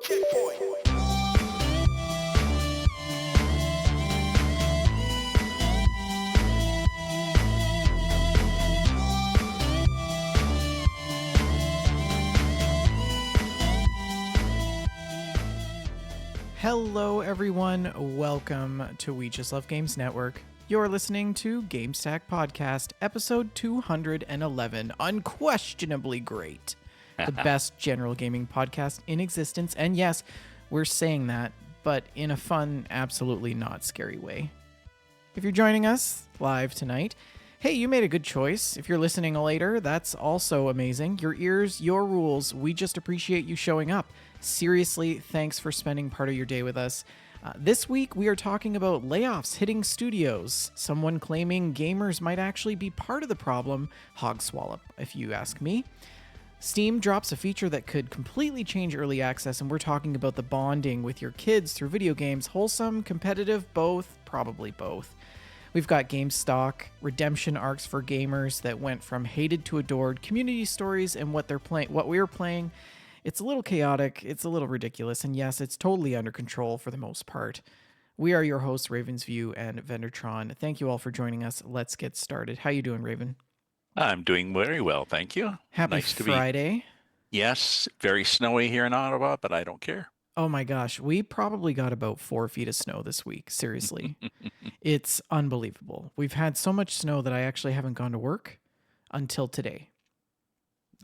Hello, everyone. Welcome to We Just Love Games Network. You're listening to Gamestack Podcast, episode 211, Unquestionably Great. The best general gaming podcast in existence. And yes, we're saying that, but in a fun, absolutely not scary way. If you're joining us live tonight, hey, you made a good choice. If you're listening later, that's also amazing. Your ears, your rules. We just appreciate you showing up. Seriously, thanks for spending part of your day with us. This week, we are talking about layoffs hitting studios, someone claiming gamers might actually be part of the problem, hog swallow, if you ask me. Steam drops a feature that could completely change early access, and we're talking about the bonding with your kids through video games. Wholesome, competitive, both, probably both. We've got Gamestack, redemption arcs for gamers that went from hated to adored, community stories, and what we're playing. It's a little chaotic, it's a little ridiculous, and yes, it's totally under control for the most part. We are your hosts, Ravensview and Vendertron. Thank you all for joining us. Let's get started. How you doing, Raven? I'm doing very well, thank you. Happy Nice to Friday. Yes, very snowy here in Ottawa, but I don't care. Oh my gosh, we probably got about 4 feet of snow this week. Seriously. It's unbelievable. We've had so much snow that I actually haven't gone to work until today.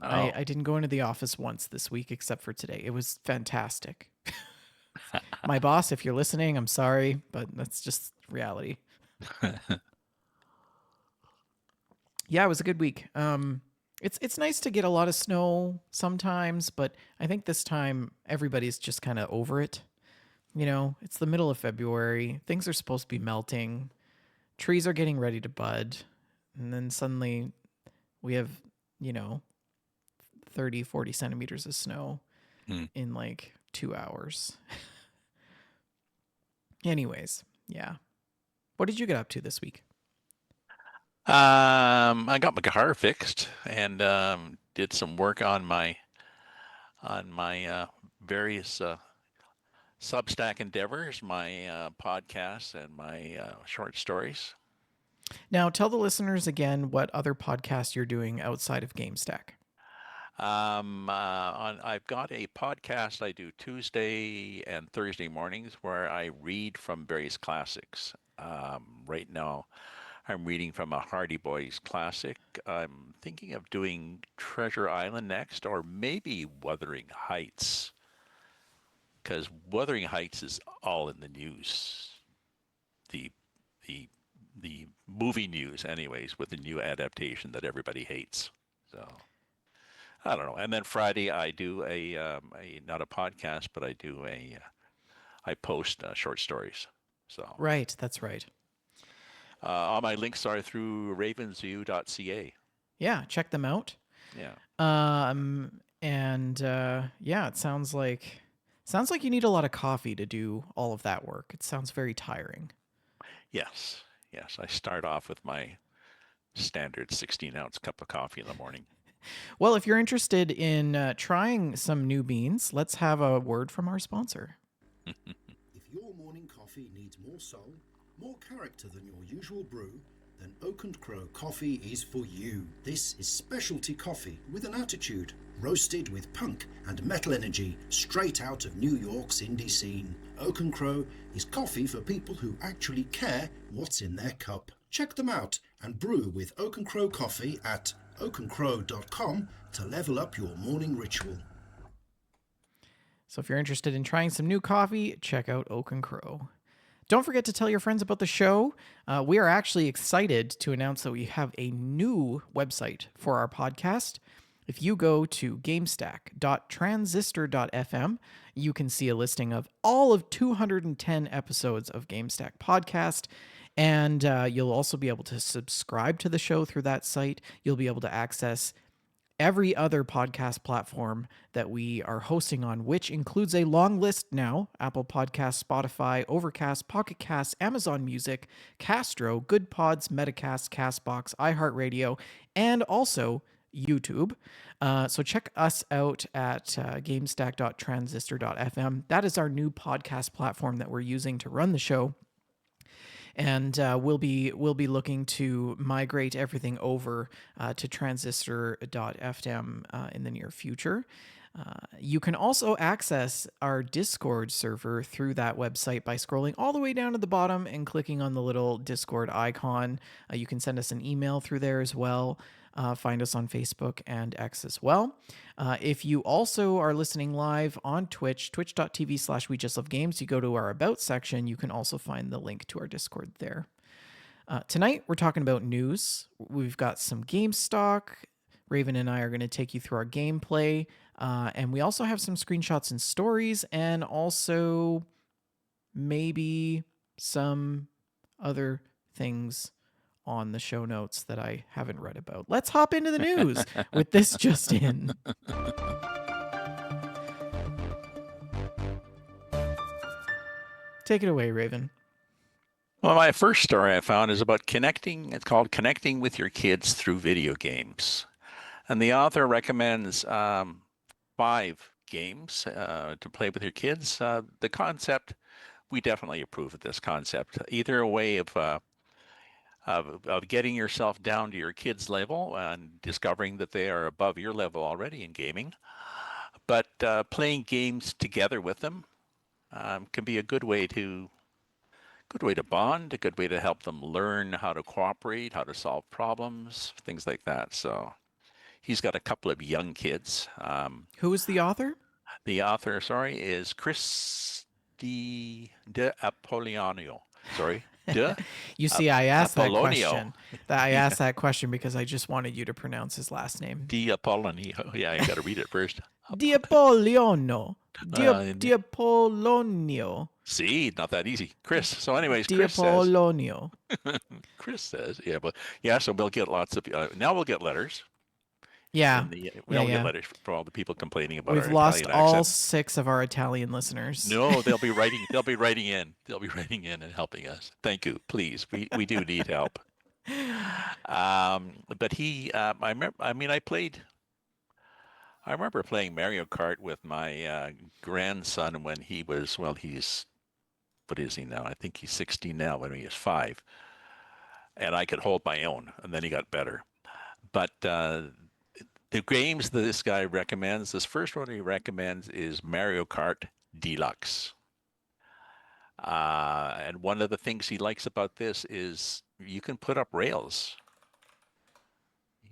Oh. I didn't go into the office once this week except for today. It was fantastic. My boss, if you're listening, I'm sorry, but that's just reality. Yeah, it was a good week. It's nice to get a lot of snow sometimes, but I think this time everybody's just kind of over it. You know, it's the middle of February. Things are supposed to be melting. Trees are getting ready to bud. And then suddenly we have, 30, 40 centimeters of snow in like 2 hours. Anyways, yeah. What did you get up to this week? I got my car fixed and did some work on my various Substack endeavors, my podcasts and my short stories. Now, tell the listeners again what other podcasts you're doing outside of Gamestack. I've got a podcast I do Tuesday and Thursday mornings where I read from various classics. Right now, I'm reading from a Hardy Boys classic. I'm thinking of doing Treasure Island next, or maybe Wuthering Heights, because Wuthering Heights is all in the news. The movie news, anyways, with the new adaptation that everybody hates. So. I don't know. And then Friday I do a not a podcast, but I post short stories. So Right, that's right. All my links are through ravensview.ca. Yeah, check them out. Yeah. Yeah, it sounds like you need a lot of coffee to do all of that work. It sounds very tiring. Yes. I start off with my standard 16-ounce cup of coffee in the morning. Well, if you're interested in trying some new beans, let's have a word from our sponsor. If your morning coffee needs more soul, more character than your usual brew, then Oak & Crow coffee is for you. This is specialty coffee with an attitude, roasted with punk and metal energy straight out of New York's indie scene. Oak & Crow is coffee for people who actually care what's in their cup. Check them out and brew with Oak & Crow coffee at oakandcrow.com to level up your morning ritual. So if you're interested in trying some new coffee, check out Oak & Crow. Don't forget to tell your friends about the show. We are actually excited to announce that we have a new website for our podcast. If you go to gamestack.transistor.fm, you can see a listing of all of 210 episodes of Gamestack Podcast. And you'll also be able to subscribe to the show through that site. You'll be able to access every other podcast platform that we are hosting on, which includes a long list now: Apple Podcasts, Spotify, Overcast, Pocket Casts, Amazon Music, Castro, Good Pods, Metacast, Castbox, iHeartRadio, and also YouTube. So check us out at gamestack.transistor.fm. That is our new podcast platform that we're using to run the show. And we'll be looking to migrate everything over to transistor.fm in the near future. You can also access our Discord server through that website by scrolling all the way down to the bottom and clicking on the little Discord icon. You can send us an email through there as well. Find us on Facebook and X as well. If you also are listening live on Twitch, twitch.tv/We Just Love Games, you go to our About section. You can also find the link to our Discord there. Tonight, we're talking about news. We've got some game stock. Raven and I are going to take you through our gameplay. And we also have some screenshots and stories, and also maybe some other things on the show notes that I haven't read about. Let's hop into the news with this just in. Take it away, Raven. Well, my first story I found is about connecting. It's called Connecting with Your Kids Through Video Games. And the author recommends 5 games to play with your kids. The concept, we definitely approve of this concept. Either a way of getting yourself down to your kids' level and discovering that they are above your level already in gaming, but playing games together with them can be a good way to bond, a good way to help them learn how to cooperate, how to solve problems, things like that. So he's got a couple of young kids. Who is the author? The author, is Chris de Apollonio. Sorry. You see, I asked that Apollonio. question. I asked that question because I just wanted you to pronounce his last name. Di Apollonio. Yeah, I got to read it first. Di Apollonio. Di Apollonio. See, not that easy. Chris. So anyways, Di Chris says, Apollonio. Chris says, so we'll get lots of, now we'll get letters. Yeah. We'll get letters for all the people complaining about We've our lost Italian all accent. 6 of our Italian listeners. No, they'll be writing in. They'll be writing in and helping us. Thank you. Please. We do need help. But he, I remember playing Mario Kart with my grandson when he was, what is he now? I think he's 16 now, when he was 5. And I could hold my own, and then he got better. But the games that this guy recommends, this first one he recommends is Mario Kart Deluxe. And one of the things he likes about this is you can put up rails.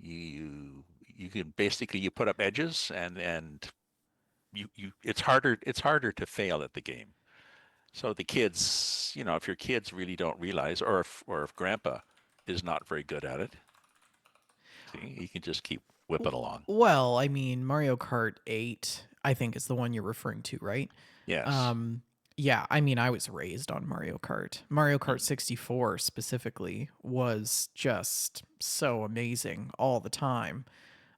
You can basically, you put up edges, and it's harder to fail at the game. So the kids, if your kids really don't realize, or if grandpa is not very good at it, see, you can just keep whipping along. Well, I mean, Mario Kart 8, I think, is the one you're referring to, right? Yes. Yeah, I mean, I was raised on Mario Kart. Mario Kart 64 specifically was just so amazing all the time.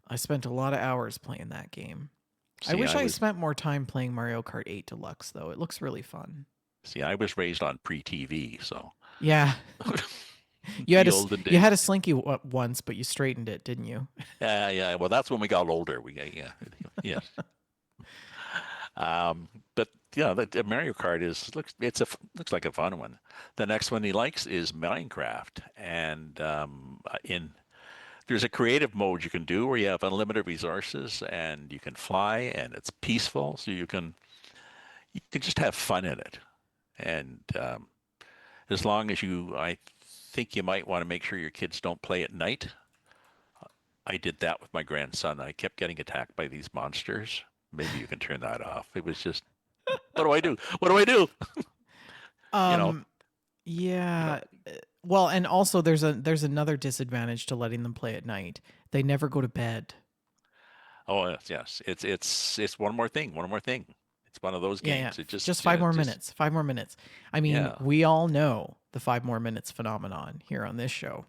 I spent a lot of hours playing that game. See, I wish I spent more time playing Mario Kart 8 Deluxe, though. It looks really fun. See, I was raised on pre-TV, so. Yeah. You had a Slinky once, but you straightened it, didn't you? Yeah. Well, that's when we got older. Yes. But the Mario Kart looks like a fun one. The next one he likes is Minecraft, and there's a creative mode you can do where you have unlimited resources and you can fly, and it's peaceful, so you can just have fun in it. And as long as I think you might want to make sure your kids don't play at night. I did that with my grandson. I kept getting attacked by these monsters. Maybe you can turn that off. It was just, what do I do? What do I do? Yeah. Well, and also there's another disadvantage to letting them play at night. They never go to bed. Oh yes. It's one more thing. It's one of those games. Yeah. It just 5 more minutes. 5 more minutes. I mean, we all know the 5 more minutes phenomenon here on this show.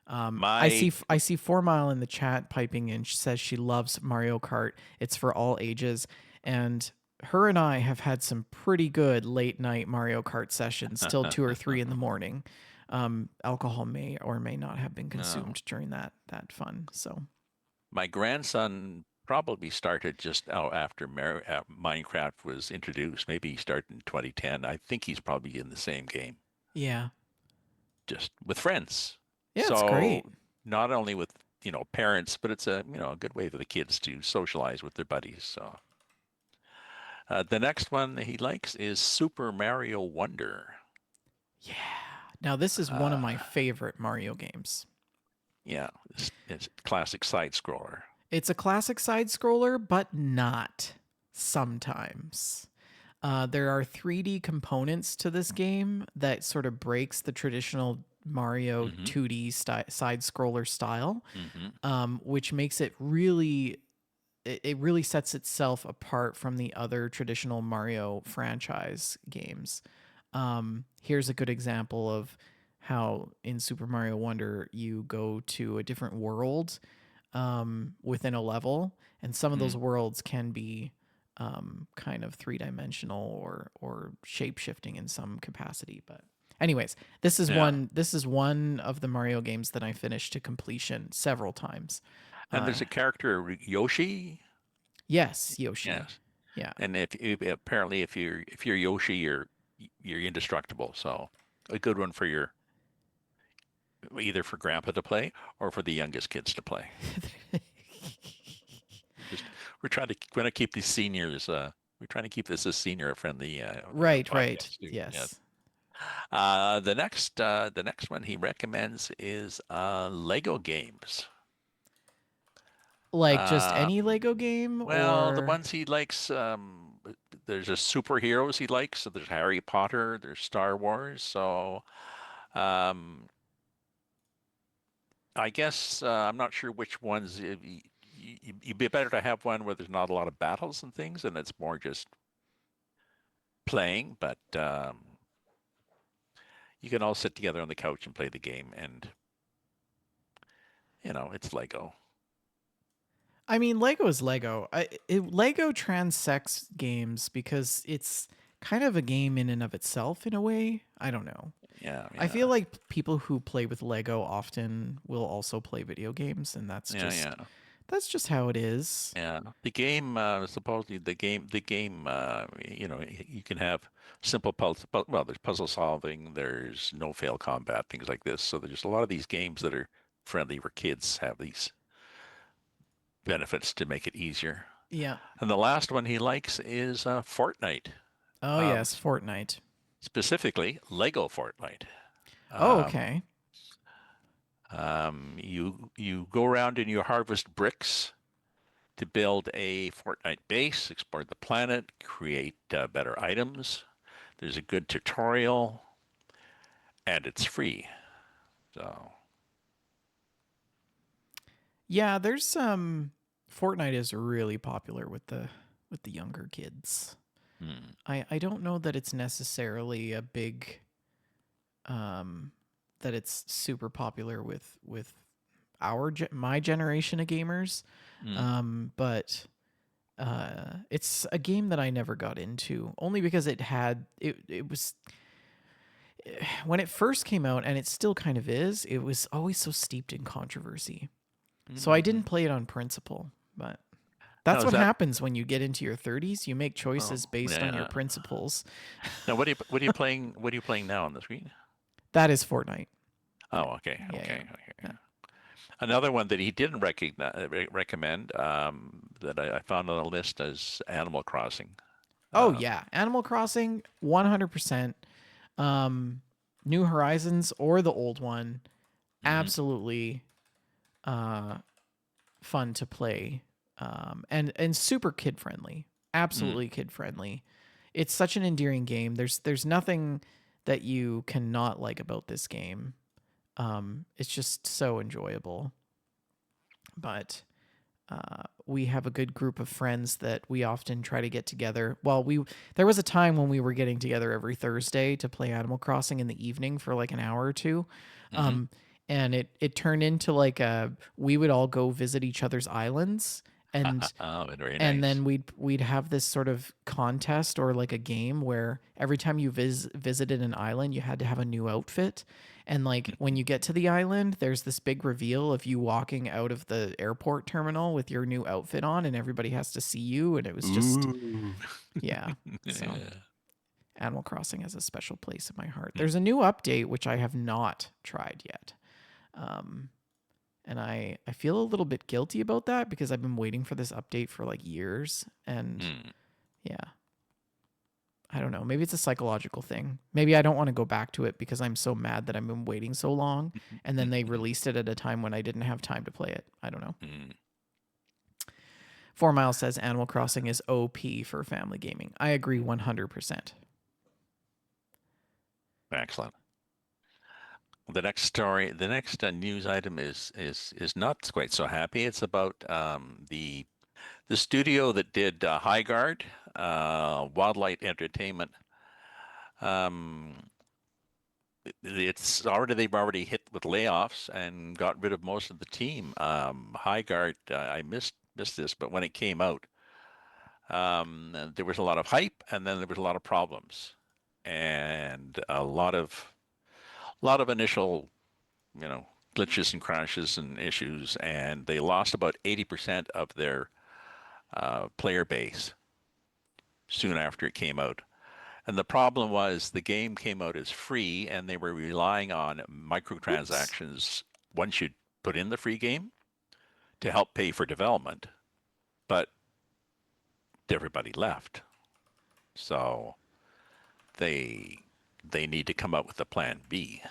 I see 4 Mile in the chat piping in. She says she loves Mario Kart. It's for all ages, and her and I have had some pretty good late night Mario Kart sessions till 2 or 3 in the morning. Alcohol may or may not have been consumed during that fun. So My grandson probably started just after Minecraft was introduced. Maybe he started in 2010. I think he's probably in the same game, Yeah. just with friends. Yeah, it's great. So not only with parents, but it's a good way for the kids to socialize with their buddies. So the next one he likes is Super Mario Wonder. Yeah. Now, this is one of Uh, my favorite Mario games. yeah, it's a classic side scroller. It's a classic side scroller, but not sometimes. There are 3D components to this game that sort of breaks the traditional Mario Hmm 2D side scroller style, hmm which makes it really it really sets itself apart from the other traditional Mario franchise games. Here's a good example of how in Super Mario Wonder you go to a different world within a level, and some of those mm worlds can be kind of three-dimensional or shape-shifting in some capacity. But anyways, Yeah, this is one of the Mario games that I finished to completion several times. and Uh, there's a character Yoshi. yes, Yoshi. Yes, Yeah. and if apparently if you're Yoshi, you're indestructible. So a good one for your either for Grandpa to play or for the youngest kids to play. Just we're trying to keep these seniors. We're trying to keep this a senior friendly Right, right. podcast too. Yes. Yes. The next one he recommends is Lego games. Like just Uh, any Lego game well, the or ones he likes, there's a superheroes he likes. So there's Harry Potter, there's Star Wars. So um, I guess I'm not sure which ones. You'd be better to have one where there's not a lot of battles and things, and it's more just playing. But you can all sit together on the couch and play the game, and it's Lego. I mean, Lego is Lego. Lego transects games because it's kind of a game in and of itself in a way. I don't know. Yeah, I feel yeah, like people who play with Lego often will also play video games, and yeah, yeah. that's just how it is. Yeah, the game supposedly the game you can have simple puzzle. Well, there's puzzle solving, there's no fail combat, things like this. So there's a lot of these games that are friendly for kids have these benefits to make it easier. Yeah. And the last one he likes is Fortnite, Oh um, yes, Fortnite. specifically Lego Fortnite. Oh, Um, okay. you go around and you harvest bricks to build a Fortnite base, explore the planet, create better items. There's a good tutorial, and it's free. So, Yeah, there's Fortnite is really popular with the younger kids. hmm, I don't know that it's necessarily a big that it's super popular with my generation of gamers. hmm, But it's a game that I never got into only because it was when it first came out, and it still kind of is, it was always so steeped in controversy. So I didn't hmm. play it on principle, but Now that's is what that? happens when you get into your 30s. You make Oh, choices based on your yeah. principles. Now, what are you playing? What are you playing now on the screen? That is Fortnite. Yeah. Oh, okay, Yeah, yeah. okay, Yeah. okay. Another one that he didn't recommend that I found on the list is Animal Crossing. Oh Um, yeah, Animal Crossing 100%. Um New Horizons or the old one, mhm, absolutely uh fun to play. And super kid friendly. mm. Absolutely kid friendly. It's such an endearing game. There's nothing that you cannot like about this game. It's just so enjoyable. But we have a good group of friends that we often try to get together. Well, there was a time when we were getting together every Thursday to play Animal Crossing in the evening for like an hour or two. hmm Um, and it turned into like we would all go visit each other's islands, and Oh, very and nice. then we'd have this sort of contest or like a game where every time you visited an island, you had to have a new outfit, And like when you get to the island, there's this big reveal of you walking out of the airport terminal with your new outfit on, and everybody has to see you. And it was just, Ooh. yeah. So Yeah. Animal Crossing has a special place in my heart. There's a new update which I have not tried yet. And I feel a little bit guilty about that because I've been waiting for this update for like years. And Mm. yeah, I don't know. Maybe it's a psychological thing. Maybe I don't want to go back to it because I'm so mad that I've been waiting so long. And then they released it at a time when I didn't have time to play it. I don't know. Mm. 4 Miles says Animal Crossing is OP for family gaming. I agree 100%. Excellent. The next story, the next news item is not quite so happy. It's about the studio that did High Guard, Wildlight Entertainment. Um, they've already hit with layoffs and got rid of most of the team. High Guard, I missed this, but when it came out, there was a lot of hype, and then there was a lot of problems, and a lot of initial, glitches and crashes and issues, and they lost about 80% of their player base soon after it came out. And the problem was the game came out as free, and they were relying on Oops. microtransactions once you put in the free game to help pay for development. But everybody left, so they they need to come up with a plan B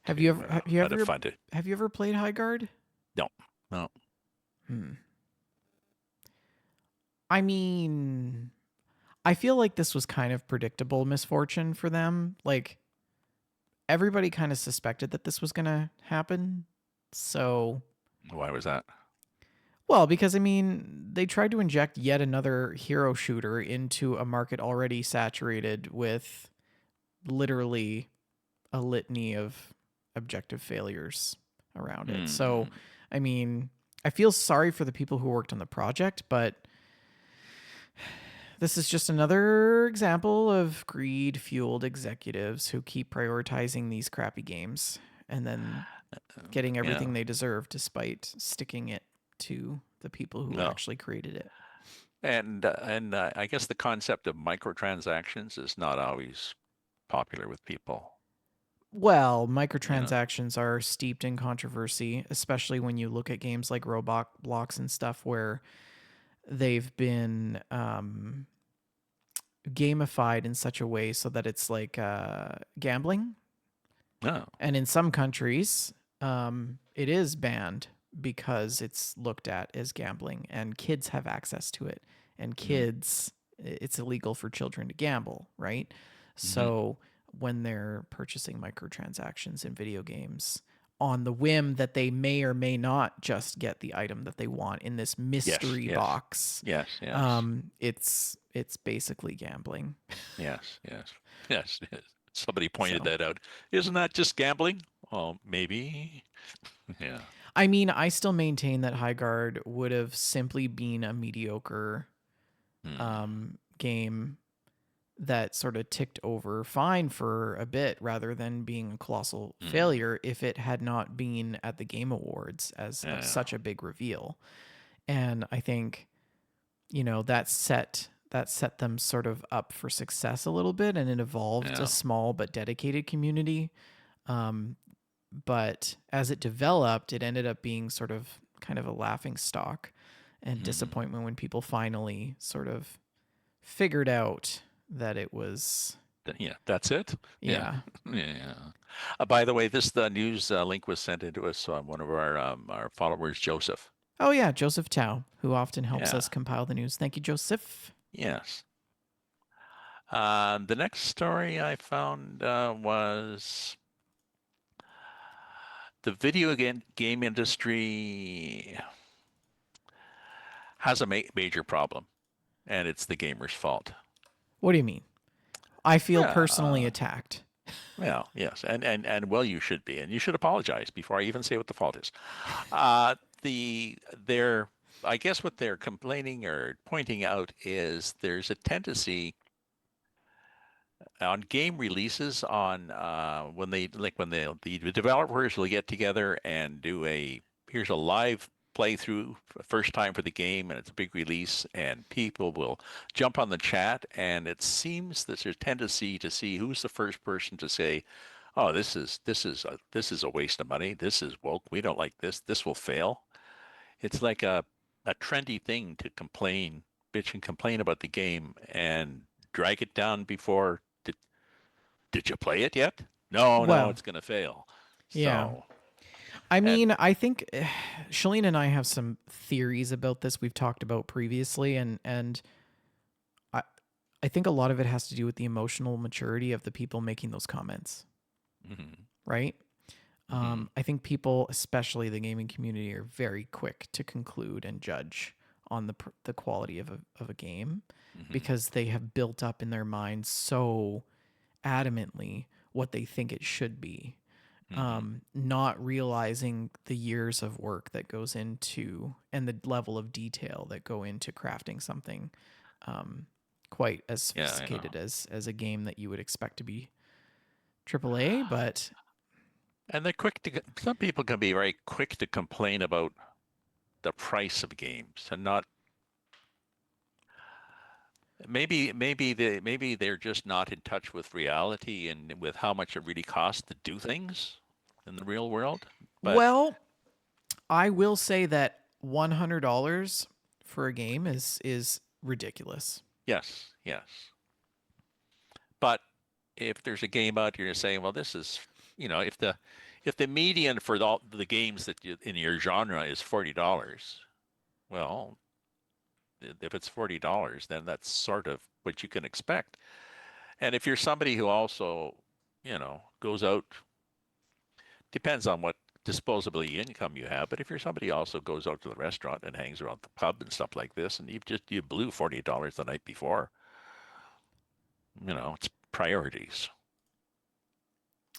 Have you to ever have you how to ever fund it. have you ever played High Guard? No, no, Hmm. I mean, I feel like this was kind of predictable misfortune for them. Like everybody kind of suspected that this was going to happen. So, why was that? well, because I mean, they tried to inject yet another hero shooter into a market already saturated with literally a litany of objective failures around it. So, Hmm. I mean, I feel sorry for the people who worked on the project, but this is just another example of greed fueled executives who keep prioritizing these crappy games and then getting Yeah. everything they deserve despite sticking it to the people who No. actually created it. And I guess the concept of microtransactions is not always popular with people. Well, You know. microtransactions are steeped in controversy, especially when you look at games like Roblox and stuff where they've been gamified in such a way so that it's like gambling. No. And in some countries, it is banned because it's looked at as gambling and kids have access to it. And Mm-hmm. kids, it's illegal for children to gamble, right? Mm-hmm. So when they're purchasing microtransactions in video games on the whim that they may or may not just get the item that they want in this Yes. mystery Yes. box, Yes. Yes. it's basically gambling. Yes. Yes. Yes. Yes. Somebody pointed So that out. Isn't that just gambling? Oh, maybe. Yeah. I mean, I still maintain that High Guard would have simply been a mediocre Hmm. game that sort of ticked over fine for a bit rather than being a colossal Hmm. failure if it had not been at the Game Awards as Yeah. such a big reveal. And I think, that set them sort of up for success a little bit and it evolved a Yeah. small but dedicated community. Um, but as it developed, it ended up being sort of kind of a laughing stock and Hmm. disappointment when people finally sort of figured out that it was, Yeah. That's it. Yeah. yeah. Yeah. By the way, this the news link was sent into us on one of our followers, Joseph. Oh, yeah, Joseph Tao, who often helps Yeah. us compile the news. Thank you, Joseph. Yes. The next story I found was the video game industry has a major problem, and it's the gamer's fault. What do you mean? I feel Yeah, personally attacked. well, yes, and well, you should be, and you should apologize before I even say what the fault is. Uh, they're, I guess what they're complaining or pointing out is there's a tendency on game releases on when the developers will get together and do here's a live playthrough first time for the game and it's a big release and people will jump on the chat and it seems that there's a tendency to see who's the first person to say, oh, this is a waste of money, this is woke, we don't like this will fail. It's like a trendy thing to complain, bitch and complain about the game and drag it down before did you play it yet? No, no, Well, it's going to fail. yeah. So, I and mean, I think Shalene and I have some theories about this we've talked about previously, and I I think a lot of it has to do with the emotional maturity of the people making those comments, mhm, right? mhm, I think people, especially the gaming community, are very quick to conclude and judge on the quality of a game mhm, because they have built up in their minds so adamantly what they think it should be, mhm. not realizing the years of work that goes into and the level of detail that go into crafting something quite as Yeah, I know. sophisticated as a game that you would expect to be AAA, but And they're quick to, some people can be very quick to complain about the price of games and not, maybe they're just not in touch with reality and with how much it really costs to do things in the real world. But well, I will say that $100 for a game is ridiculous. yes, yes. But if there's a game out here saying, well, this is, if the median for all the games that in your genre is $40, well, if it's $40, then that's sort of what you can expect. And if you're somebody who also, goes out, depends on what disposable income you have, but if you're somebody who also goes out to the restaurant and hangs around the pub and stuff like this, and you blew $40 the night before, it's priorities.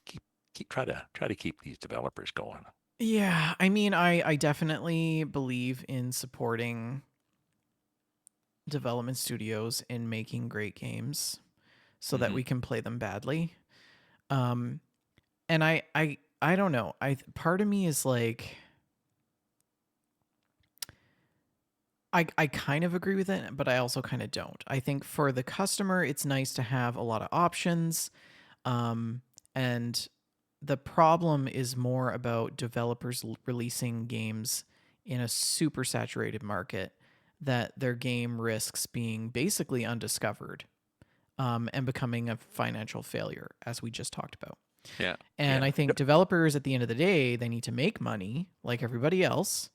Keep try to keep these developers going. Yeah, I mean, I definitely believe in supporting development studios in making great games so that Mm-hmm. we can play them badly. Um, and I don't know. Part of me is like I kind of agree with it, but I also kind of don't. I think for the customer, it's nice to have a lot of options. Um, and the problem is more about developers releasing games in a super saturated market that their game risks being basically undiscovered, and becoming a financial failure, as we just talked about. Yeah, And yeah. I think developers at the end of the day, they need to make money like everybody else.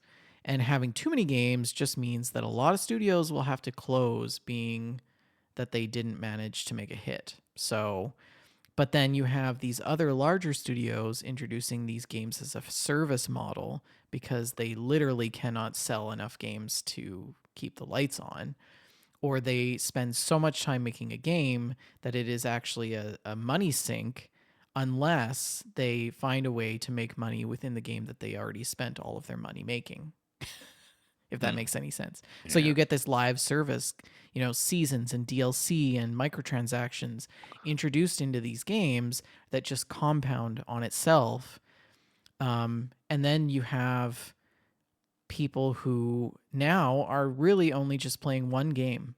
And having too many games just means that a lot of studios will have to close, being that they didn't manage to make a hit. So, but then you have these other larger studios introducing these games as a service model because they literally cannot sell enough games to keep the lights on, or they spend so much time making a game that it is actually a money sink unless they find a way to make money within the game that they already spent all of their money making, if that Hmm. makes any sense. So Yeah. you get this live service, seasons and DLC and microtransactions introduced into these games that just compound on itself. And then you have people who now are really only just playing one game: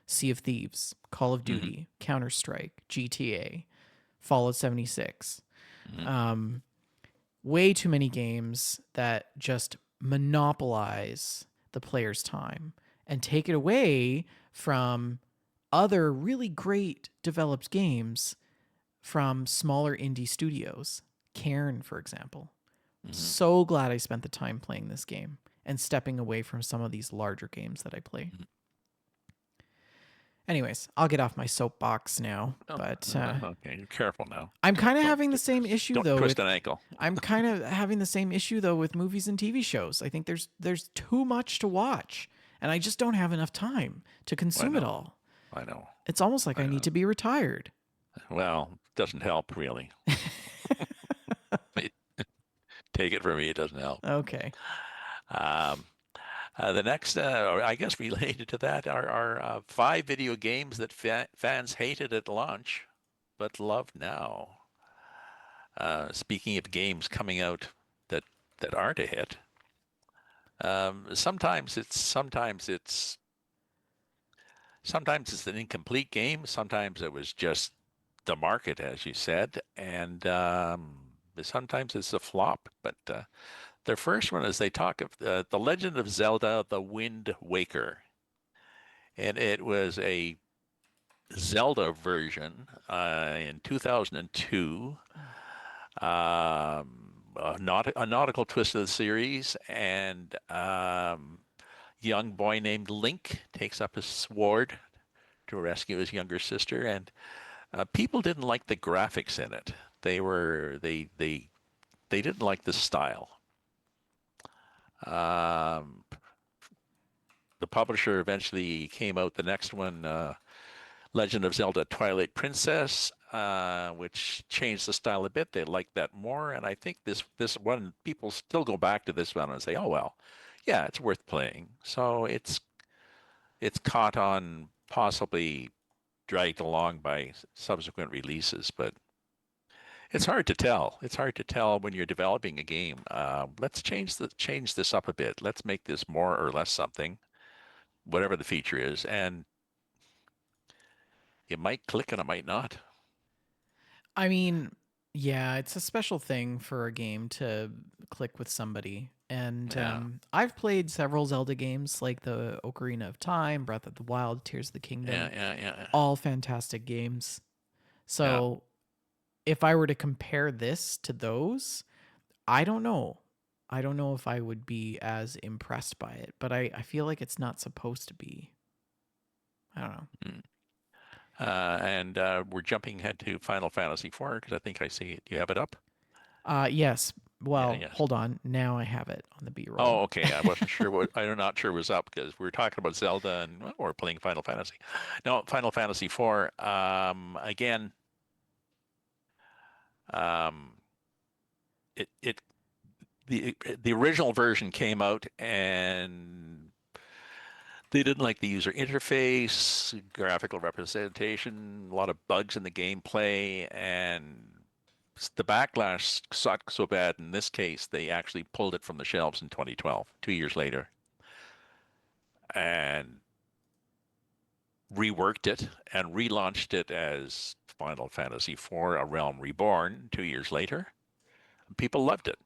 Sea of Thieves, Call of Hmm. Duty, Counter Strike, GTA, Fallout 76. Hmm. Um, Way too many games that just monopolize the player's time and take it away from other really great developed games from smaller indie studios. Cairn, for example. Hmm. So glad I spent the time playing this game and stepping away from some of these larger games that I play. Anyways, I'll get off my soapbox now, Oh, but okay. You're careful now. I'm kind of Don't having the same issue don't though twist with an ankle. I'm kind of having the same issue though with movies and TV shows. I think there's too much to watch, and I just don't have enough time to I consume it know. all. I know. It's almost like I I know. need to be retired. Well, doesn't help really. Take it from me, it doesn't help. Okay. Um, The next, or I guess related to that, are 5 video games that fans hated at launch but love now. Speaking of games coming out that aren't a hit, sometimes it's an incomplete game. Sometimes it was just the market, as you said, and sometimes it's a flop. But their first one is they talk of the Legend of Zelda: The Wind Waker, and it was a Zelda version in 2002. A nautical twist of the series, and young boy named Link takes up his sword to rescue his younger sister, and people didn't like the graphics in it. They didn't like the style. Um, the publisher eventually came out the next one, Legend of Zelda: Twilight Princess, which changed the style a bit. They liked that more, and I think this one people still go back to this one and say, "Oh well, yeah, it's worth playing." So it's caught on, possibly dragged along by subsequent releases, but it's hard to tell. It's hard to tell when you're developing a game. Let's change this up a bit. Let's make this more or less something, whatever the feature is, and it might click and it might not. I mean, yeah, it's a special thing for a game to click with somebody. And Yeah, I've played several Zelda games like the Ocarina of Time, Breath of the Wild, Tears of the yeah, Kingdom, yeah, yeah, all fantastic games. yeah. So if I were to compare this to those, I don't know. I don't know if I would be as impressed by it, but I feel like it's not supposed to be. I don't know. Mm. And we're jumping ahead to Final Fantasy IV because I think I see it. You have it up? Yes. Yeah, Well, yes. hold on. Now I have it on the Oh, B-roll. okay. I wasn't sure what I'm not sure was up because we were talking about Zelda and well, we're playing Final Fantasy. No, Final Fantasy IV. Again, um, it the original version came out and they didn't like the user interface, graphical representation, a lot of bugs in the gameplay, and the backlash sucked so bad in this case they actually pulled it from the shelves in 2012, 2 years later, and reworked it and relaunched it as Final Fantasy IV: A Realm Reborn 2 years later. People loved it.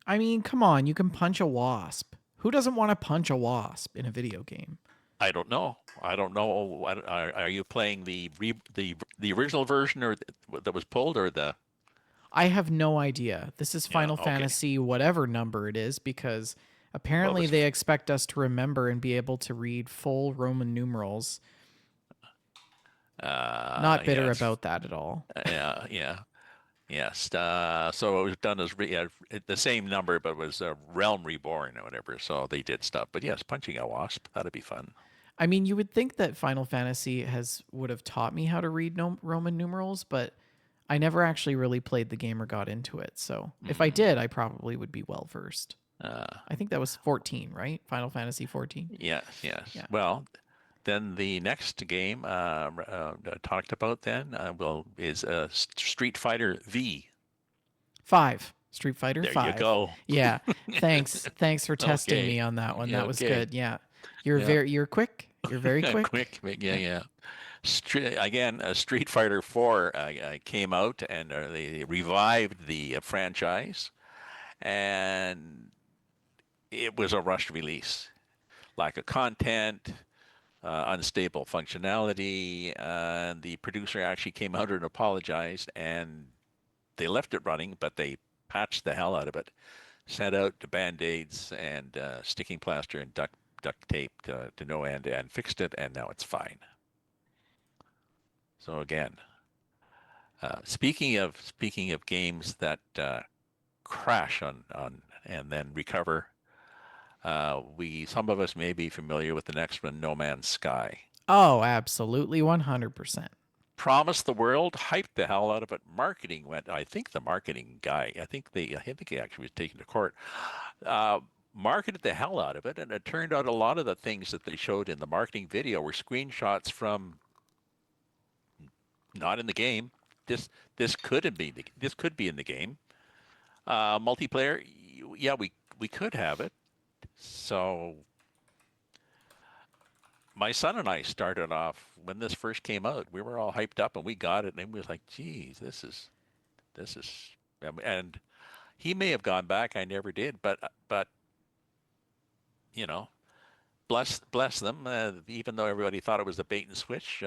I mean, come on, you can punch a wasp. Who doesn't want to punch a wasp in a video game? I don't know. I don't know. Are you playing the original version or that was pulled or the? I have no idea. This is Yeah. Final Okay. Fantasy, whatever number it is, because Well, it apparently was. they expect us to remember and be able to read full Roman numerals. Not bitter Yes. about that at all. Yeah. Yeah. Yes. So it was done as yeah, the same number, but it was Realm Reborn or whatever. So they did stuff. But yes, punching a wasp, that'd be fun. I mean, you would think that Final Fantasy would have taught me how to read Roman numerals, but I never actually really played the game or got into it. So if I Hmm. did, I probably would be well versed. Uh, I think that was 14, right? Final Fantasy 14. yes. Yes. Yeah. Well, then the next game talked about then is Street Fighter V. 5. Street Fighter There you 5. go. Yeah. Thanks. Thanks for testing Okay. me on that one. Yeah, That was okay. good. Yeah. Yeah. You're quick. You're very quick. Quick. Yeah. Yeah. Yeah. Again, Street Fighter 4 came out and they revived the franchise, and it was a rushed release. Lack of content, unstable functionality. The producer actually came out and apologized, and they left it running, but they patched the hell out of it. Sent out the band-aids and sticking plaster and duct tape to no end, and fixed it, and now it's fine. So again, speaking of games that crash on and then recover, we some of us may be familiar with the next one, No Man's Sky. Oh, absolutely 100%. Promised the world, hyped the hell out of it. Marketing went. I think the marketing guy. I think he actually was taken to court. Uh, marketed the hell out of it, and it turned out a lot of the things that they showed in the marketing video were screenshots from not in the game. This this could be this could be in the game. Multiplayer, yeah, we could have it. So my son and I started off when this first came out. We were all hyped up and we got it, and we was like, "Geez, this is." And he may have gone back. I never did, but you know, bless them. Even though everybody thought it was a bait and switch,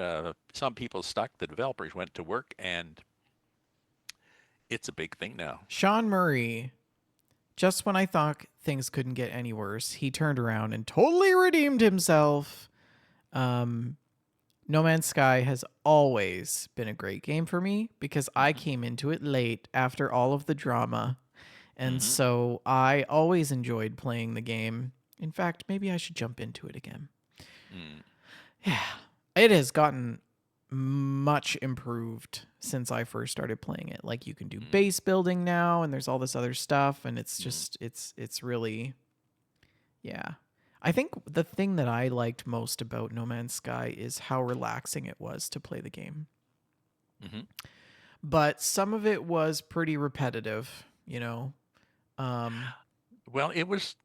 some people stuck. The developers went to work, and it's a big thing now. Sean Murray, just when I thought things couldn't get any worse, he turned around and totally redeemed himself. No Man's Sky has always been a great game for me because I came into it late after all of the drama. And so I always enjoyed playing the game. In fact, maybe I should jump into it again. Yeah, it has gotten much improved since I first started playing it. Like you can do base building now and there's all this other stuff and it's just it's really yeah. I think the thing that I liked most about No Man's Sky is how relaxing it was to play the game. But some of it was pretty repetitive, you know. Well, it was,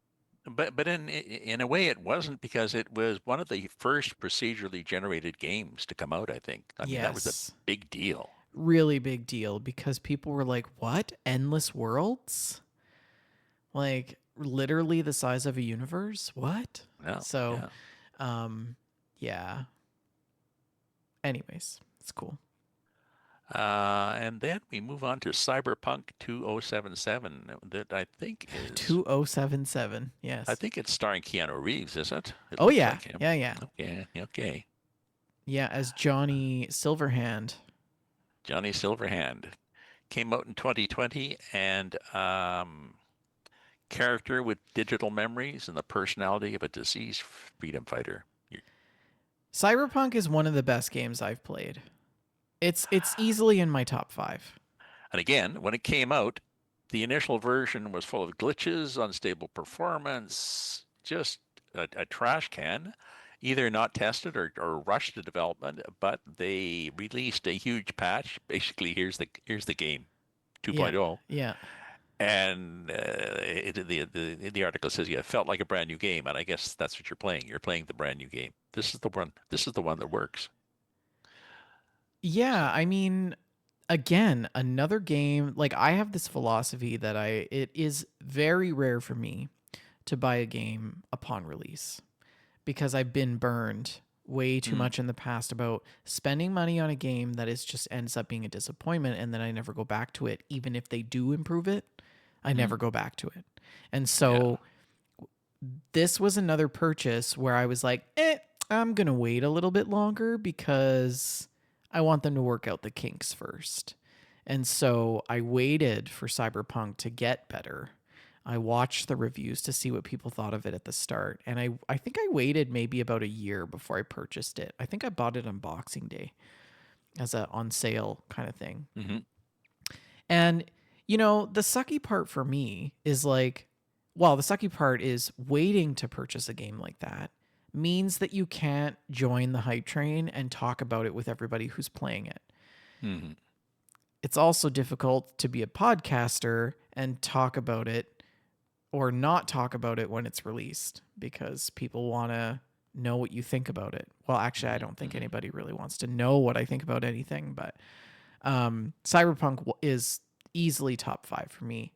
but in a way, it wasn't because it was one of the first procedurally generated games to come out. I think. I mean, that was a Yes. big deal. Really big deal because people were like, "What? Endless worlds? Like literally the size of a universe? What?" Yeah, So, yeah. yeah. Anyways, it's cool. And then we move on to Cyberpunk 2077. That I think is 2077. I Yes. think it's starring Keanu Reeves, is it? It Oh looks yeah. like him. Yeah, yeah. Okay, okay. Yeah, as Johnny Silverhand. Johnny Silverhand came out in 2020, and character with digital memories and the personality of a diseased freedom fighter. Cyberpunk is one of the best games I've played. It's easily in my top 5. And again, when it came out, the initial version was full of glitches, unstable performance, just a trash can, either not tested or rushed to development. But they released a huge patch. Basically, here's the game, Yeah. 2.0. Yeah. And the article says, yeah, it felt like a brand new game, and I guess that's what you're playing. You're playing the brand new game. This is the one. This is the one that works. Yeah, So, I mean, again, another game, like I have this philosophy that it is very rare for me to buy a game upon release because I've been burned way too much in the past about spending money on a game that is just ends up being a disappointment and then I never go back to it even if they do improve it. I never go back to it. And yeah, so this was another purchase where I was like, I'm going to wait a little bit longer because I want them to work out the kinks first. And so I waited for Cyberpunk to get better. I watched the reviews to see what people thought of it at the start. And I think I waited maybe about a year before I purchased it. I think I bought it on Boxing Day as a on sale kind of thing. And, you know, the sucky part for me is like, well, the sucky part is waiting to purchase a game like that means that you can't join the hype train and talk about it with everybody who's playing it. It's also difficult to be a podcaster and talk about it or not talk about it when it's released because people want to know what you think about it. Well, actually, I don't think anybody really wants to know what I think about anything, but Cyberpunk is easily top 5 for me,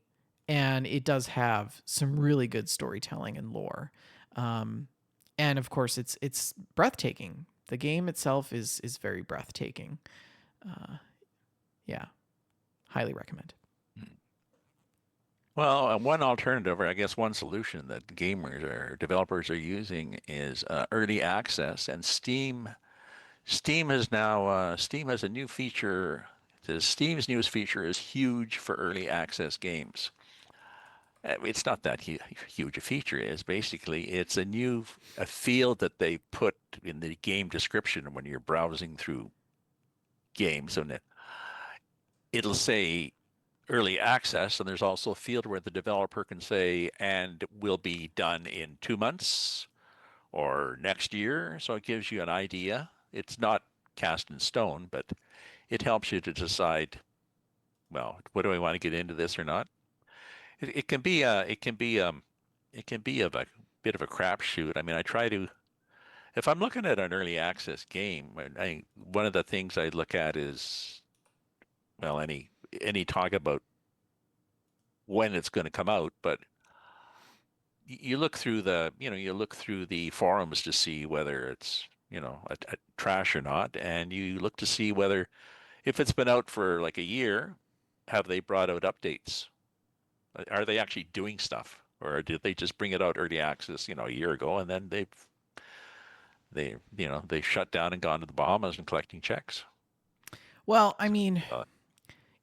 and it does have some really good storytelling and lore, and of course, it's breathtaking. The game itself is very breathtaking. Yeah, highly recommend. Well, one alternative, or I guess one solution that gamers or developers are using is early access, and Steam. Steam has a new feature. Steam's newest feature is huge for early access games. It's not that huge a feature. Is basically it's a field that they put in the game description when you're browsing through games, and it'll say early access, and there's also a field where the developer can say, and will be done in 2 months or next year. So it gives you an idea. It's not cast in stone, but it helps you to decide, well, what do I want to get into this or not? It can be it can be of a bit of a crapshoot. I mean, I try to if I'm looking at an early access game, one of the things I look at is, well, any talk about when it's going to come out, but you look through you look through the forums to see whether it's, a trash or not, and you look to see whether if it's been out for like a year, have they brought out updates? Are they actually doing stuff, or did they just bring it out early access, a year ago, and then they shut down and gone to the Bahamas and collecting checks? Well, I So, mean,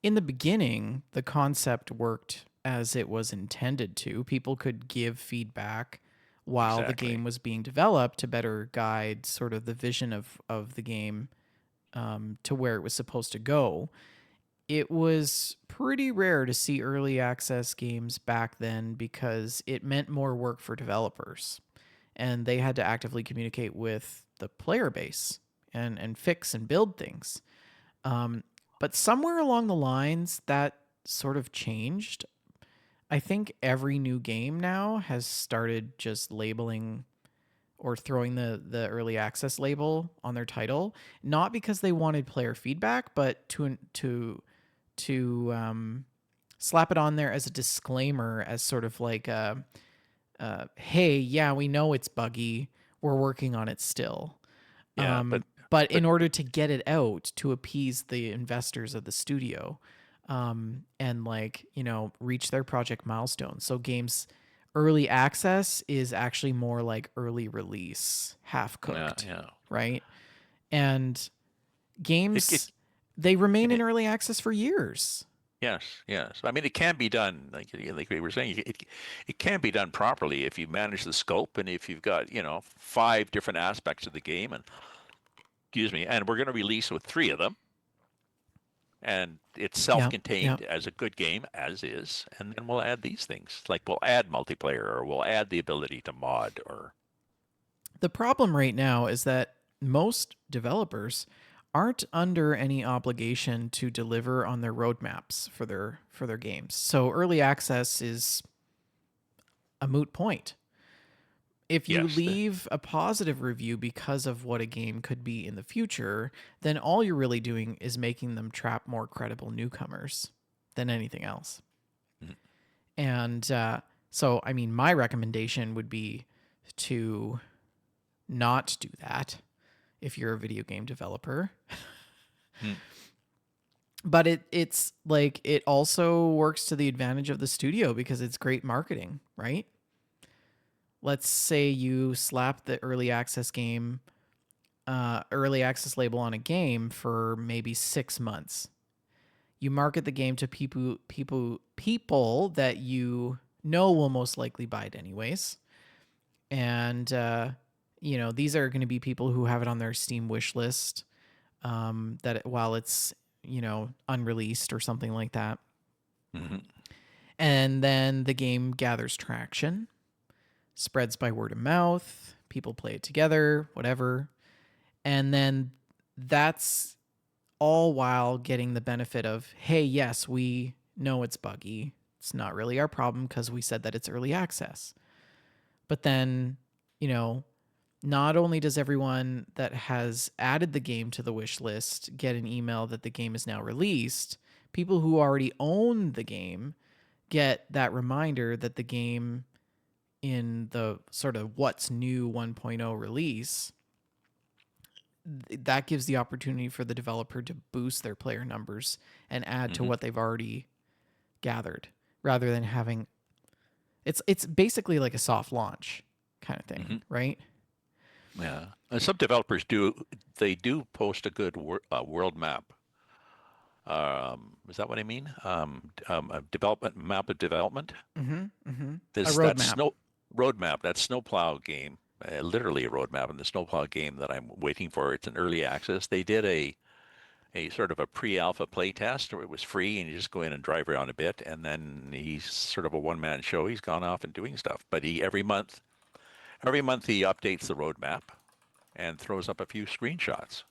in the beginning, the concept worked as it was intended to. People could give feedback while the exactly. game was being developed to better guide sort of the vision of the game to where it was supposed to go. It was pretty rare to see early access games back then because it meant more work for developers and they had to actively communicate with the player base and fix and build things. Um, but somewhere along the lines, that sort of changed. I think every new game now has started just labeling or throwing the early access label on their title, not because they wanted player feedback, but to slap it on there as a disclaimer, as sort of like hey, yeah, we know it's buggy, we're working on it still. Yeah, But but in order to get it out to appease the investors of the studio, and like, reach their project milestones. So games early access is actually more like early release, half yeah, cooked, yeah. right? And It, it, games, they remain in it early access for years. yes, yes. I mean, it can be done, like we were saying, it can be done properly if you manage the scope and if you've got, five different aspects of the game, and excuse me, and we're going to release with three of them, and it's Yeah, yeah. self-contained as a good game as is, and then we'll add these things, like we'll add multiplayer, or we'll add the ability to mod, or The problem right now is that most developers aren't under any obligation to deliver on their roadmaps for their games. So early access is a moot point. If you yes, leave a positive review because of what a game could be in the future, then all you're really doing is making them trap more credible newcomers than anything else. mhm. And so, I mean, my recommendation would be to not do that if you're a video game developer. Mm. But it's like it also works to the advantage of the studio because it's great marketing, right? Let's say you slap the early access label on a game for maybe 6 months. You market the game to people that you know will most likely buy it anyways, and these are going to be people who have it on their Steam wish list, while it's unreleased or something like that. Hmm. And then the game gathers traction, spreads by word of mouth, people play it together, whatever. And then that's all while getting the benefit of, hey, yes, we know it's buggy. It's not really our problem because we said that it's early access. But then, you know, not only does everyone that has added the game to the wish list get an email that the game is now released, people who already own the game get that reminder that the game in the sort of what's new 1.0 release, that gives the opportunity for the developer to boost their player numbers and add to Hmm. what they've already gathered, rather than having it's basically like a soft launch kind of thing, Hmm. right? Yeah, and some developers do post a good world map. Is that what I mean? A development map of development. Mm-hmm. Mm-hmm. A This that roadmap. snow roadmap, that snowplow game, literally a roadmap, and the snowplow game that I'm waiting for. It's an early access. They did a sort of a pre-alpha playtest where it was free and you just go in and drive around a bit, and then he's sort of a one-man show. He's gone off and doing stuff, but he every month he updates the roadmap and throws up a few screenshots.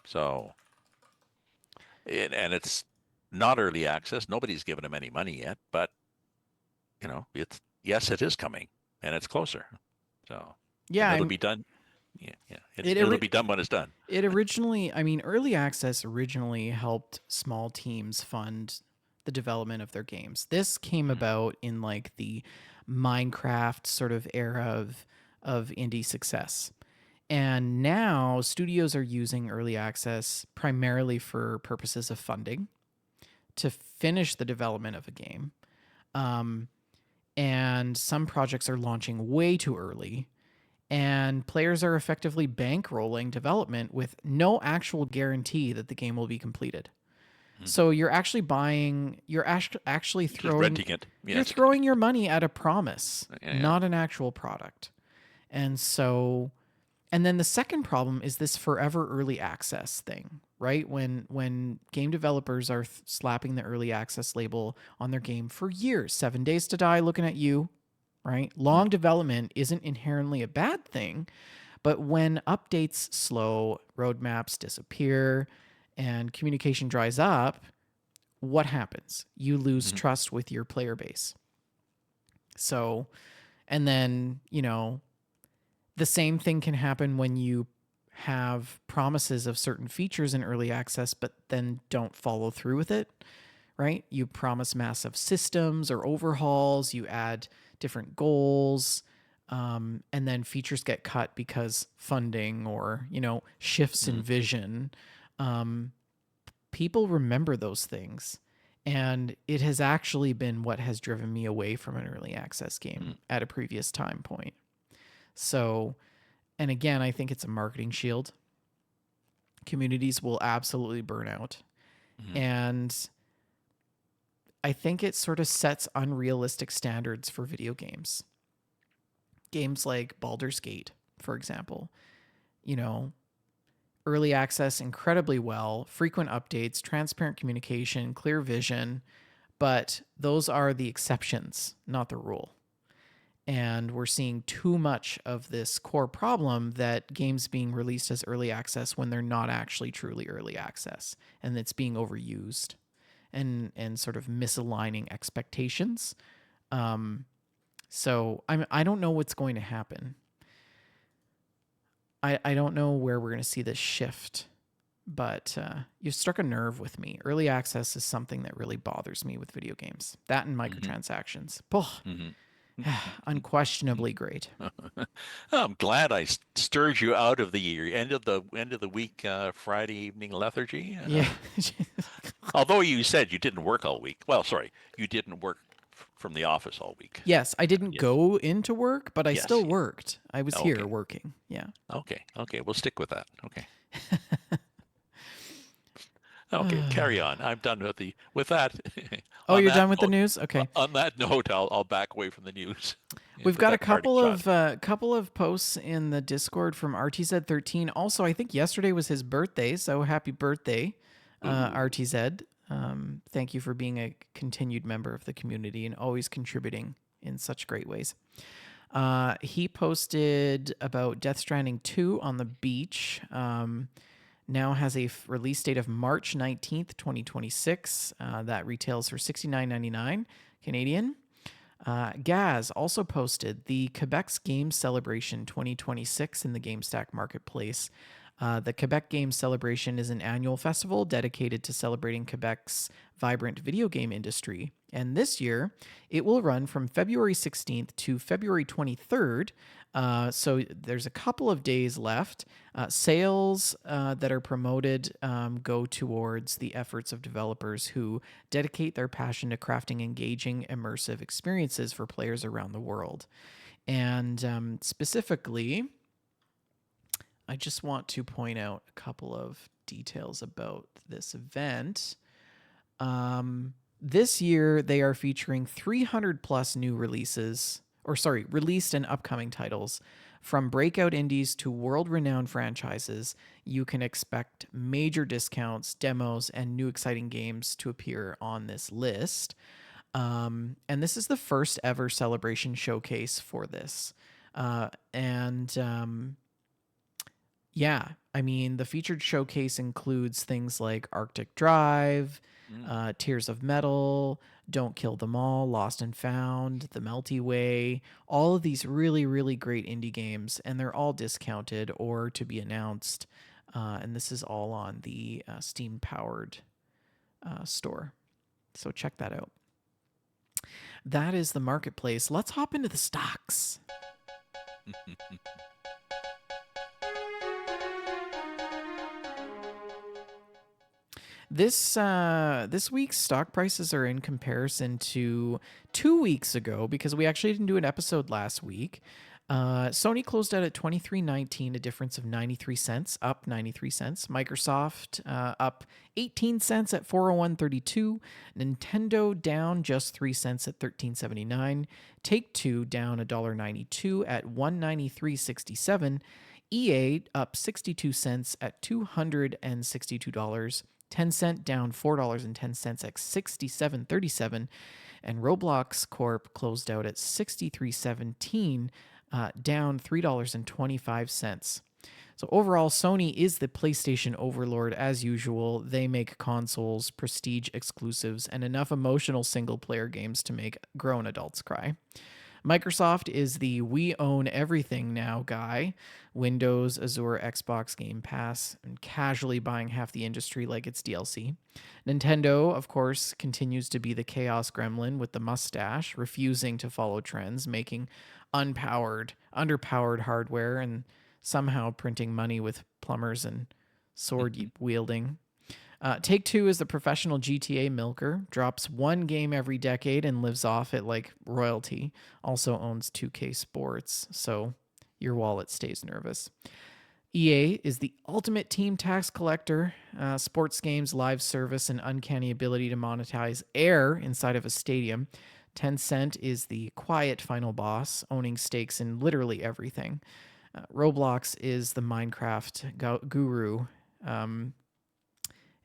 So and it's not early access. Nobody's given him any money yet, but it's yes, it is coming and it's closer. So Yeah, and it'll be done. Yeah, it it'll be done when it's done. It originally, I mean, early access originally helped small teams fund the development of their games. This came about in like the Minecraft sort of era of indie success. And now studios are using early access primarily for purposes of funding to finish the development of a game. And some projects are launching way too early, and players are effectively bankrolling development with no actual guarantee that the game will be completed. So you're actually actually Just throwing renting it. you're Yes. throwing your money at a promise, Yeah. not an actual product. And so, and then the second problem is this forever early access thing, right? When game developers are slapping the early access label on their game for years, 7 Days to Die, looking at you, right? Long development isn't inherently a bad thing, but when updates slow, roadmaps disappear, and communication dries up, what happens? You lose trust with your player base. So, and then, the same thing can happen when you have promises of certain features in early access, but then don't follow through with it, right? You promise massive systems or overhauls, you add different goals, and then features get cut because funding or, shifts in vision. People remember those things. And it has actually been what has driven me away from an early access game at a previous time point. So, and again, I think it's a marketing shield. Communities will absolutely burn out. And I think it sort of sets unrealistic standards for video games. Games like Baldur's Gate, for example, early access incredibly well, frequent updates, transparent communication, clear vision, but those are the exceptions, not the rule. And we're seeing too much of this core problem that games being released as early access when they're not actually truly early access, and it's being overused and sort of misaligning expectations. So I don't know what's going to happen. I don't know where we're going to see this shift, but you've struck a nerve with me. Early access is something that really bothers me with video games. That and microtransactions. Unquestionably great. I'm glad I stirred you out of the end of the week Friday evening lethargy. Yeah. Although you said you didn't work all week. Well, sorry, you didn't work from the office all week. Yes, I didn't go into work, but I Yes, still yeah. worked. I was here working. Yeah. Okay, we'll stick with that. Okay. Okay, carry on. I'm done with that. Oh, On you're that done with the note- news? Okay. On that note, I'll back away from the news. We've with got a that parting couple of shot. posts in the Discord from RTZ13. Also, I think yesterday was his birthday, so happy birthday, RTZ. Thank you for being a continued member of the community and always contributing in such great ways. He posted about Death Stranding 2 on the beach. Now has a release date of March 19th, 2026. That retails for $69.99 Canadian. Gaz also posted the Quebec's Games Celebration 2026 in the Gamestack Marketplace. The Quebec Games Celebration is an annual festival dedicated to celebrating Quebec's vibrant video game industry. And this year, it will run from February 16th to February 23rd. So there's a couple of days left. Sales that are promoted go towards the efforts of developers who dedicate their passion to crafting engaging, immersive experiences for players around the world. And specifically, I just want to point out a couple of details about this event. This year, they are featuring 300 plus new released and upcoming titles, from breakout indies to world-renowned franchises, you can expect major discounts, demos, and new exciting games to appear on this list. And this is the first ever celebration showcase for this. Yeah, I mean, the featured showcase includes things like Arctic Drive, Tears of Metal, Don't Kill Them All, Lost and Found, The Melty Way, all of these really, really great indie games, and they're all discounted or to be announced. And this is all on the Steam-powered store. So check that out. That is the marketplace. Let's hop into the stocks. This week's stock prices are in comparison to 2 weeks ago because we actually didn't do an episode last week. Sony closed out at $23.19, a difference of 93 cents, up 93 cents. Microsoft up 18 cents at $401.32. Nintendo down just 3 cents at $13.79. Take-Two down $1.92 at $193.67. EA up 62 cents at $262. Tencent down $4.10 at $67.37, and Roblox Corp closed out at $63.17, down $3.25. So overall, Sony is the PlayStation overlord as usual. They make consoles, prestige exclusives, and enough emotional single-player games to make grown adults cry. Microsoft is the we own everything now guy. Windows, Azure, Xbox, Game Pass, and casually buying half the industry like it's DLC. Nintendo, of course, continues to be the chaos gremlin with the mustache, refusing to follow trends, making underpowered hardware, and somehow printing money with plumbers and sword wielding. Take-Two is the professional GTA milker, drops one game every decade and lives off it like royalty. Also owns 2K Sports, so your wallet stays nervous. EA is the ultimate team tax collector, sports games, live service, and uncanny ability to monetize air inside of a stadium. Tencent is the quiet final boss, owning stakes in literally everything. Roblox is the Minecraft guru,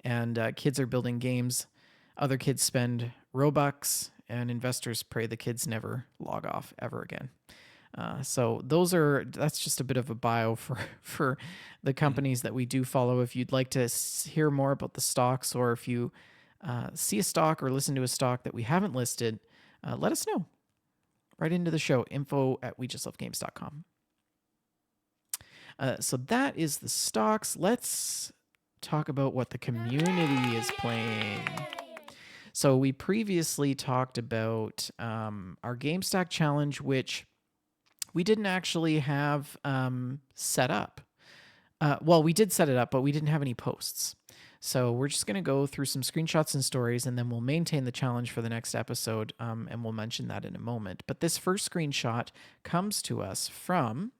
and kids are building games. Other kids spend Robux, and investors pray the kids never log off ever again. So that's just a bit of a bio for the companies that we do follow. If you'd like to hear more about the stocks, or if you see a stock or listen to a stock that we haven't listed, let us know. Right into the show, info@wejustlovegames.com. So that is the stocks. Let's talk about what the community is playing. So we previously talked about our Gamestack challenge, which we didn't actually have set up. Well, we did set it up, but we didn't have any posts. So we're just going to go through some screenshots and stories, and then we'll maintain the challenge for the next episode, and we'll mention that in a moment. But this first screenshot comes to us from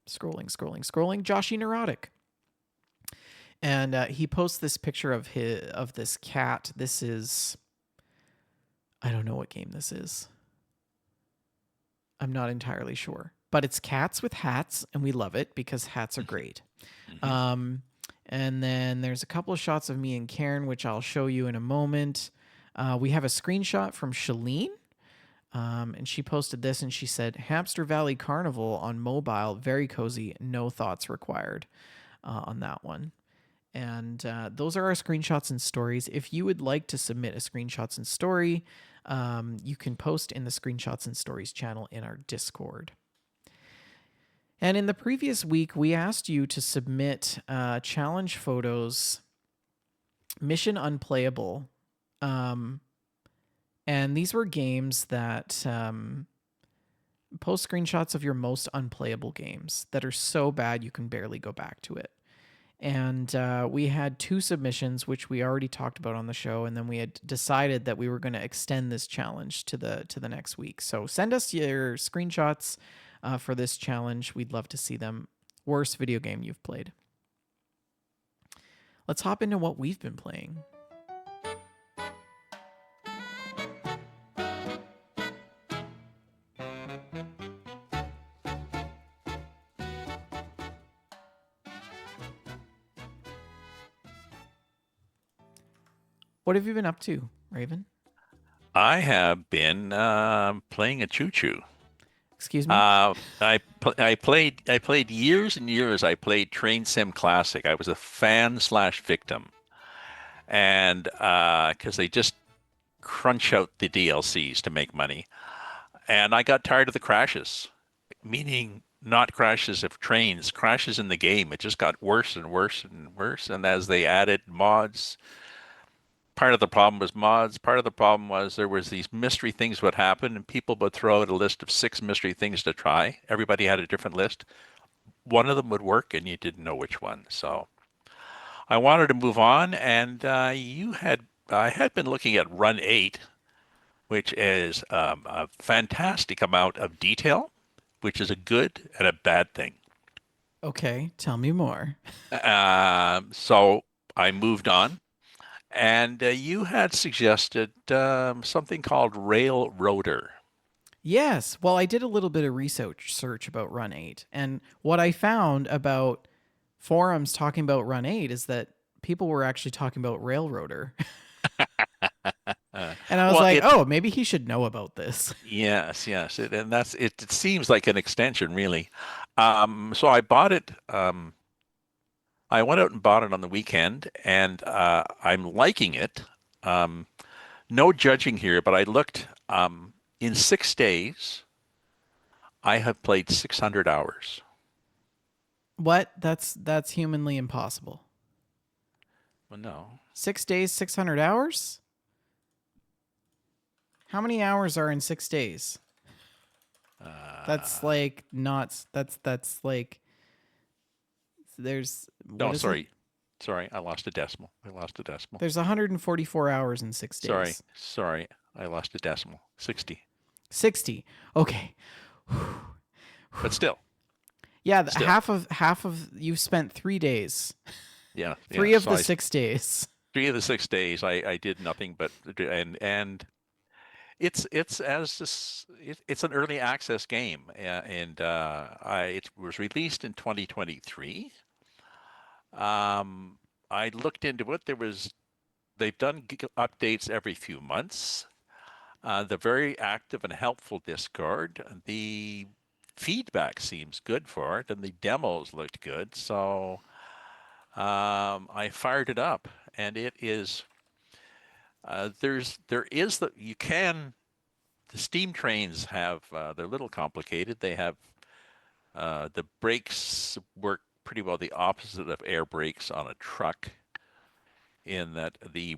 scrolling, Joshy Neurotic. And he posts this picture of this cat. This is, I don't know what game this is. I'm not entirely sure. But it's cats with hats, and we love it because hats are great. And then there's a couple of shots of me and Karen, which I'll show you in a moment. We have a screenshot from Shalene. And she posted this, and she said, Hamster Valley Carnival on mobile, very cozy, no thoughts required on that one. And those are our screenshots and stories. If you would like to submit a screenshots and story, you can post in the screenshots and stories channel in our Discord. And in the previous week, we asked you to submit challenge photos, Mission Unplayable. And these were games that post screenshots of your most unplayable games that are so bad you can barely go back to it. And we had 2 submissions, which we already talked about on the show, and then we had decided that we were going to extend this challenge to the next week. So send us your screenshots for this challenge. We'd love to see them. Worst video game you've played. Let's hop into what we've been playing. What have you been up to, Raven? I have been playing a choo-choo. Excuse me? I played years and years. I played Train Sim Classic. I was a fan slash victim, and because they just crunch out the DLCs to make money, and I got tired of the crashes, meaning not crashes of trains, crashes in the game. It just got worse and worse and worse. And as they added mods, part of the problem was mods. Part of the problem was there was these mystery things would happen, and people would throw out a list of 6 mystery things to try. Everybody had a different list. One of them would work, and you didn't know which one. So I wanted to move on, and I had been looking at Run 8, which is a fantastic amount of detail, which is a good and a bad thing. Okay, tell me more. So I moved on, and you had suggested something called Railroader. Yes. Well, I did a little bit of research search about Run 8, and what I found about forums talking about Run 8 is that people were actually talking about Railroader. Uh, And I was well, like, it "Oh, maybe he should know about this." yes, and that's it. It seems like an extension, really. So I bought it. I went out and bought it on the weekend, and I'm liking it. Um, no judging here, but I looked. In 6 days, I have played 600 hours. What? That's humanly impossible. Well, no. 6 days, 600 hours? How many hours are in 6 days? That's Uh, like not that's like there's no, what is it? sorry, I lost a decimal. I lost a decimal. There's 144 hours in 6 days. Sorry, I lost a decimal. 60. 60. Okay. But still, Yeah, still, half of you've spent 3 days. yeah, yeah. 3 of the 6 days. 3 of the 6 days, I did nothing but and it's an early access game, and it was released in 2023. Um, I looked into it. They've done updates every few months. The very active and helpful Discord. The feedback seems good for it, and the demos looked good. So I fired it up, and it is there is the you can the steam trains have they're a little complicated. They have the brakes work pretty well the opposite of air brakes on a truck, in that the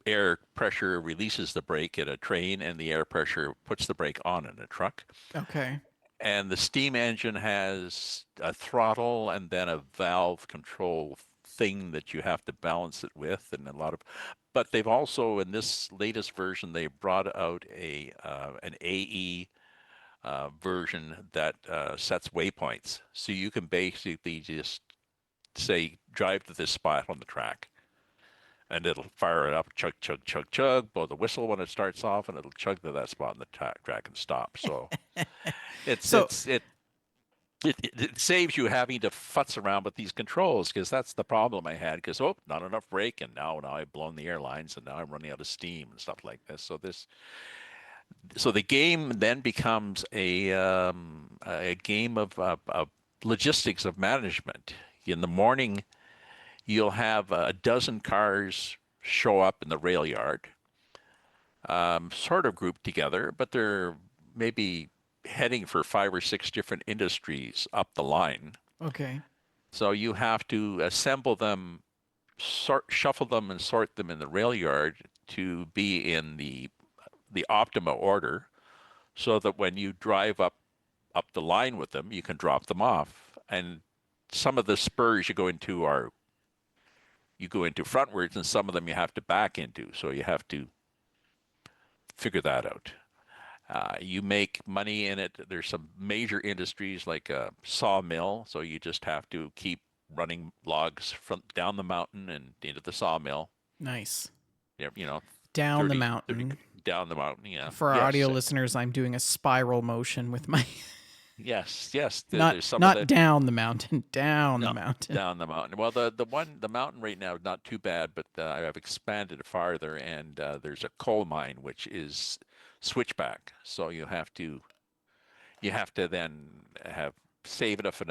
air pressure releases the brake in a train and the air pressure puts the brake on in a truck. Okay. And the steam engine has a throttle and then a valve control thing that you have to balance it with, and a lot of. But they've also, in this latest version, they brought out a an AE version that sets waypoints, so you can basically just say drive to this spot on the track, and it'll fire it up, chug, chug, chug, chug, blow the whistle when it starts off, and it'll chug to that spot on the track and stop. So it's So, it's it it saves you having to futz around with these controls, because that's the problem I had. Because not enough brake, and now I've blown the airlines, and now I'm running out of steam and stuff like this. So the game then becomes a game of logistics of management. In the morning, you'll have a dozen cars show up in the rail yard, sort of grouped together, but they're maybe heading for 5 or 6 different industries up the line. okay. So you have to assemble them, shuffle them, and sort them in the rail yard to be in the optima order, so that when you drive up the line with them, you can drop them off. And some of the spurs you go into frontwards, and some of them you have to back into. So you have to figure that out. You make money in it. There's some major industries like a sawmill, so you just have to keep running logs from down the mountain and into the sawmill. Nice. Yeah, Down the 30 mountain. down the mountain. Yeah. For our Yes. audio listeners, I'm doing a spiral motion with my Yes, yes. Not There's some of not the down the mountain, down the no mountain. down the mountain. Well, the mountain right now is not too bad, but I've expanded farther, and there's a coal mine which is switchback. So you have to then have save enough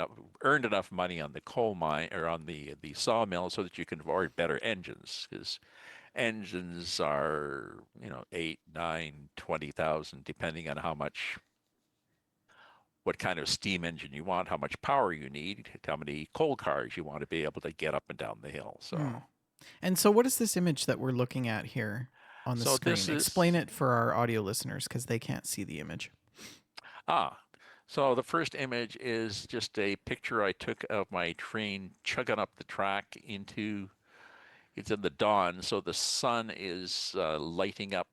earned enough money on the coal mine or on the sawmill so that you can afford better engines because engines are 8, 9, 20,000 depending on what kind of steam engine you want, how much power you need, how many coal cars you want to be able to get up and down the hill. Hmm. So And so, what is this image that we're looking at here on the so screen? this Explain is it for our audio listeners because they can't see the image. ah so the first image is just a picture I took of my train chugging up the track into it's in the dawn, so the sun is lighting up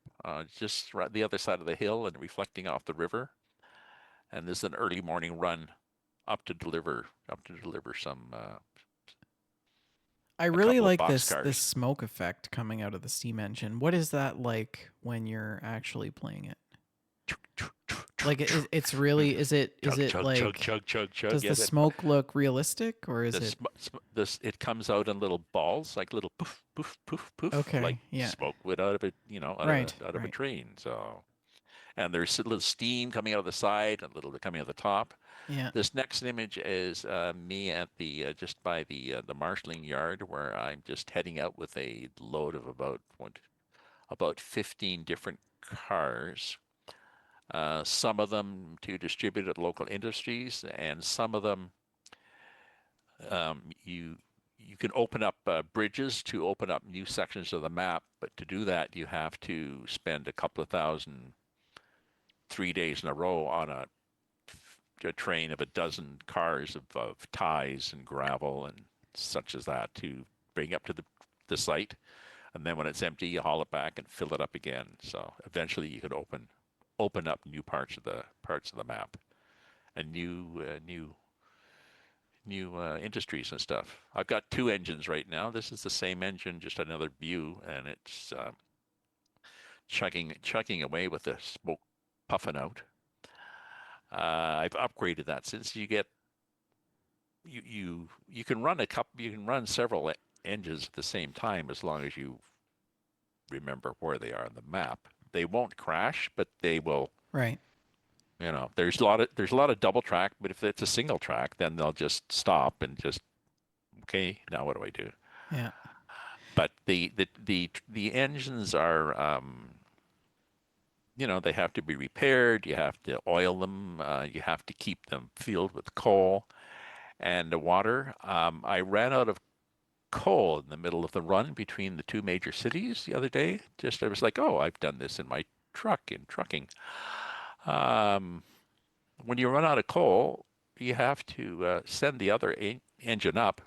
just right the other side of the hill and reflecting off the river. And this is an early morning run up to deliver some I a really couple of like box this cars. smoke effect coming out of the steam engine. What is that like when you're actually playing it? Like it's really is Chug it chug chug like chug chug chug. does the Yes, smoke look realistic or is it this it comes out in little balls, like little poof poof poof poof, like okay? Yeah. smoke would out of it, Right. out of a Right. train. So and there's a little steam coming out of the side, a little bit coming out of the top. Yeah. This next image is me at the just by the marshalling yard where I'm just heading out with a load of about 15 different cars. Some of them to distribute at local industries, and some of them you can open up bridges to open up new sections of the map. But to do that, you have to spend a couple of thousand 3 days in a row on a train of a dozen cars of ties and gravel and such as that to bring up to the site. And then when it's empty, you haul it back and fill it up again. So eventually, you could open up new parts of the map and new industries and stuff. I've got two engines right now. This is the same engine, just another view, and it's chugging away with the smoke puffing out. I've upgraded that since you can run several engines at the same time as long as you remember where they are on the map. They won't crash, but they will. Right. There's a lot of double track, but if it's a single track, then they'll just stop and just okay. Now what do I do? Yeah. But the engines are they have to be repaired. You have to oil them. You have to keep them filled with coal and the water. I ran out of coal in the middle of the run between the two major cities the other day. Just I was like, oh, I've done this in my truck in trucking. Um, when you run out of coal, you have to send the other engine up,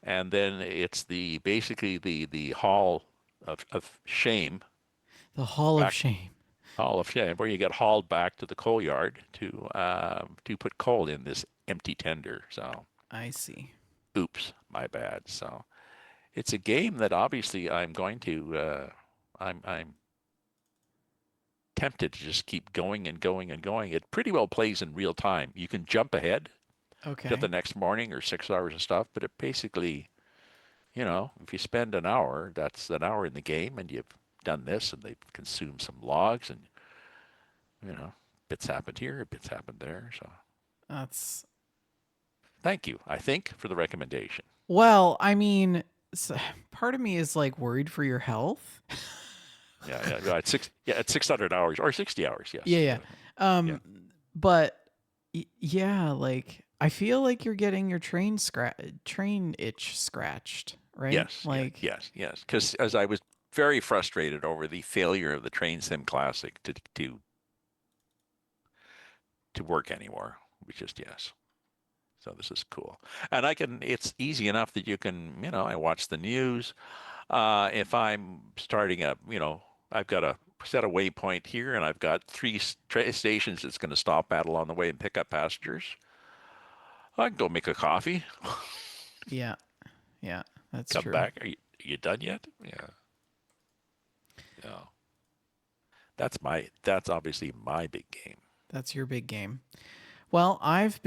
and then it's basically the hall of shame The Hall of back Shame. hall of shame where you get hauled back to the coal yard to put coal in this empty tender. So I see. oops, my bad. So it's a game that obviously I'm going to I'm tempted to just keep going and going and going. It pretty well plays in real time. You can jump ahead to the Okay. next morning or 6 hours and stuff, but it basically, if you spend an hour, that's an hour in the game, and you've done this, and they've consumed some logs, and bits happened here, bits happened there. So That's thank you, I think, for the recommendation. well, I mean, part of me is like worried for your health. Yeah, at 600 hours or 60 hours, Yeah, yes. yeah. Yeah. But yeah, like I feel like you're getting your train itch scratched, right? Yes, yeah, Like yes, yes. Because as I was very frustrated over the failure of the Train Sim Classic to work anymore. We just yes. So this is cool, and It's easy enough that you can. I watch the news. If I'm starting I've got a set a waypoint here, and I've got three stations that's going to stop at along the way and pick up passengers. I can go make a coffee, yeah, yeah, that's come true. back. Are you done yet? Yeah. No. That's obviously my big game. That's your big game. Well, I've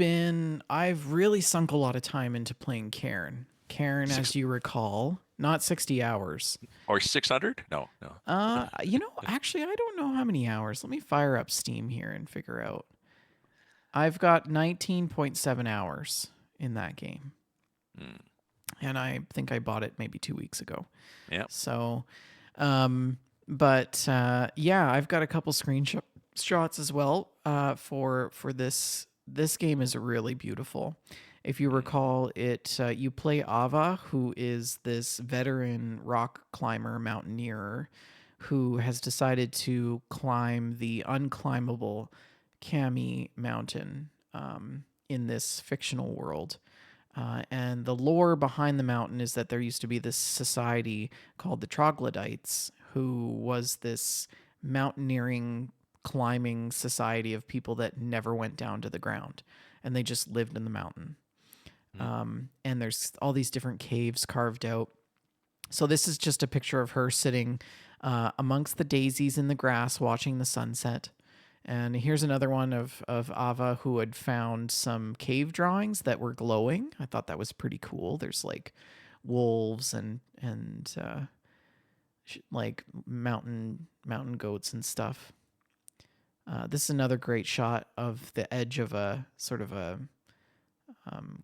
really sunk a lot of time into playing Cairn. Cairn, Six as you recall, not 60 hours. or 600? No, no. Actually, I don't know how many hours. Let me fire up Steam here and figure out. I've got 19.7 hours in that game. Mm. And I think I bought it maybe 2 weeks ago. Yeah. So, yeah, I've got a couple screenshots as well for this. This game is really beautiful. If you recall it, you play Ava, who is this veteran rock climber, mountaineer, who has decided to climb the unclimbable Kami Mountain in this fictional world. And the lore behind the mountain is that there used to be this society called the Troglodytes, who was this mountaineering, climbing society of people that never went down to the ground, and they just lived in the mountain. And there's all these different caves carved out. So this is just a picture of her sitting amongst the daisies in the grass, watching the sunset. And here's another one of Ava, who had found some cave drawings that were glowing. I thought that was pretty cool. There's like wolves and like mountain goats and stuff. This is another great shot of the edge of a sort of a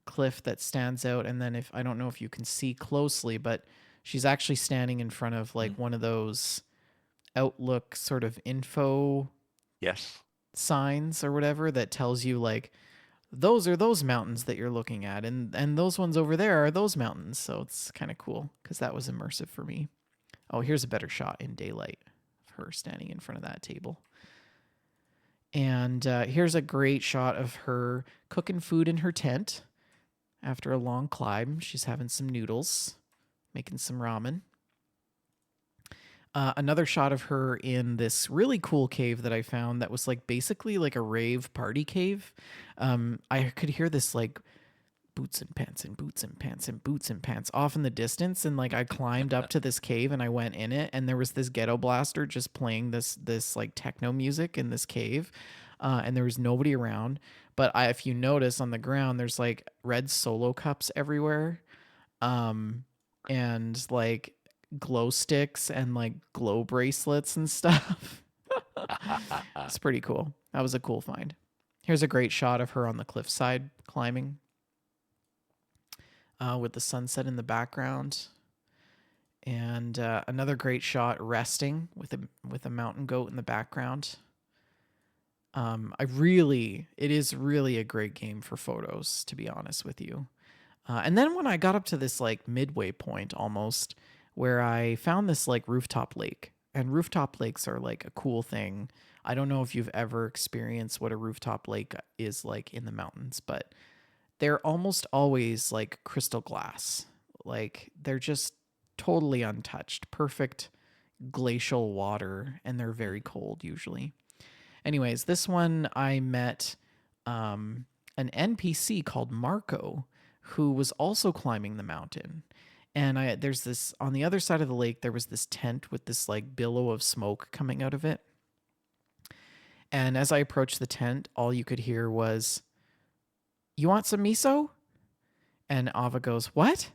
cliff that stands out. And then I don't know if you can see closely, but she's actually standing in front of like one of those Outlook sort of info Yes. signs or whatever that tells you like those are those mountains that you're looking at, and those ones over there are those mountains. So it's kind of cool because that was immersive for me. Oh, here's a better shot in daylight of her standing in front of that table. And here's a great shot of her cooking food in her tent after a long climb. She's having some noodles, making some ramen. Another shot of her in this really cool cave that I found that was like basically like a rave party cave. I could hear this like boots and pants and boots and pants and boots and pants off in the distance, and like I climbed up to this cave and I went in it, and there was this ghetto blaster just playing this like techno music in this cave, and there was nobody around. But if you notice on the ground, there's like red Solo cups everywhere, and like glow sticks and like glow bracelets and stuff. It's pretty cool. That was a cool find. Here's a great shot of her on the cliffside climbing, with the sunset in the background, and another great shot resting with a mountain goat in the background. It is really a great game for photos, to be honest with you. And then when I got up to this like midway point almost, where I found this like rooftop lake, and rooftop lakes are like a cool thing. I don't know if you've ever experienced what a rooftop lake is like in the mountains, but they're almost always like crystal glass. Like they're just totally untouched, perfect glacial water, and they're very cold usually. Anyways, this one I met an NPC called Marco, who was also climbing the mountain. And there's this on the other side of the lake, there was this tent with this like billow of smoke coming out of it. And as I approached the tent, all you could hear was, "You want some miso?" And Ava goes, "What?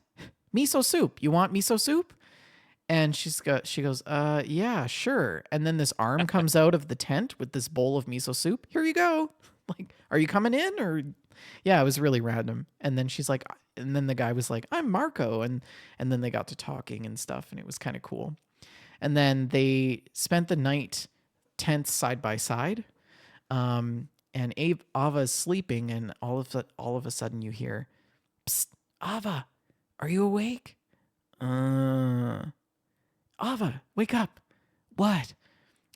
Miso soup. You want miso soup?" And she goes, yeah, sure. And then this arm comes out of the tent with this bowl of miso soup. "Here you go." Like, "Are you coming in?" Or, yeah, it was really random. And then she's like, and then the guy was like, "I'm Marco." And then they got to talking and stuff, and it was kind of cool. And then they spent the night tents side by side. And Ava's sleeping, and all of a sudden you hear, "Psst, Ava, are you awake? Ava, wake up." "What?"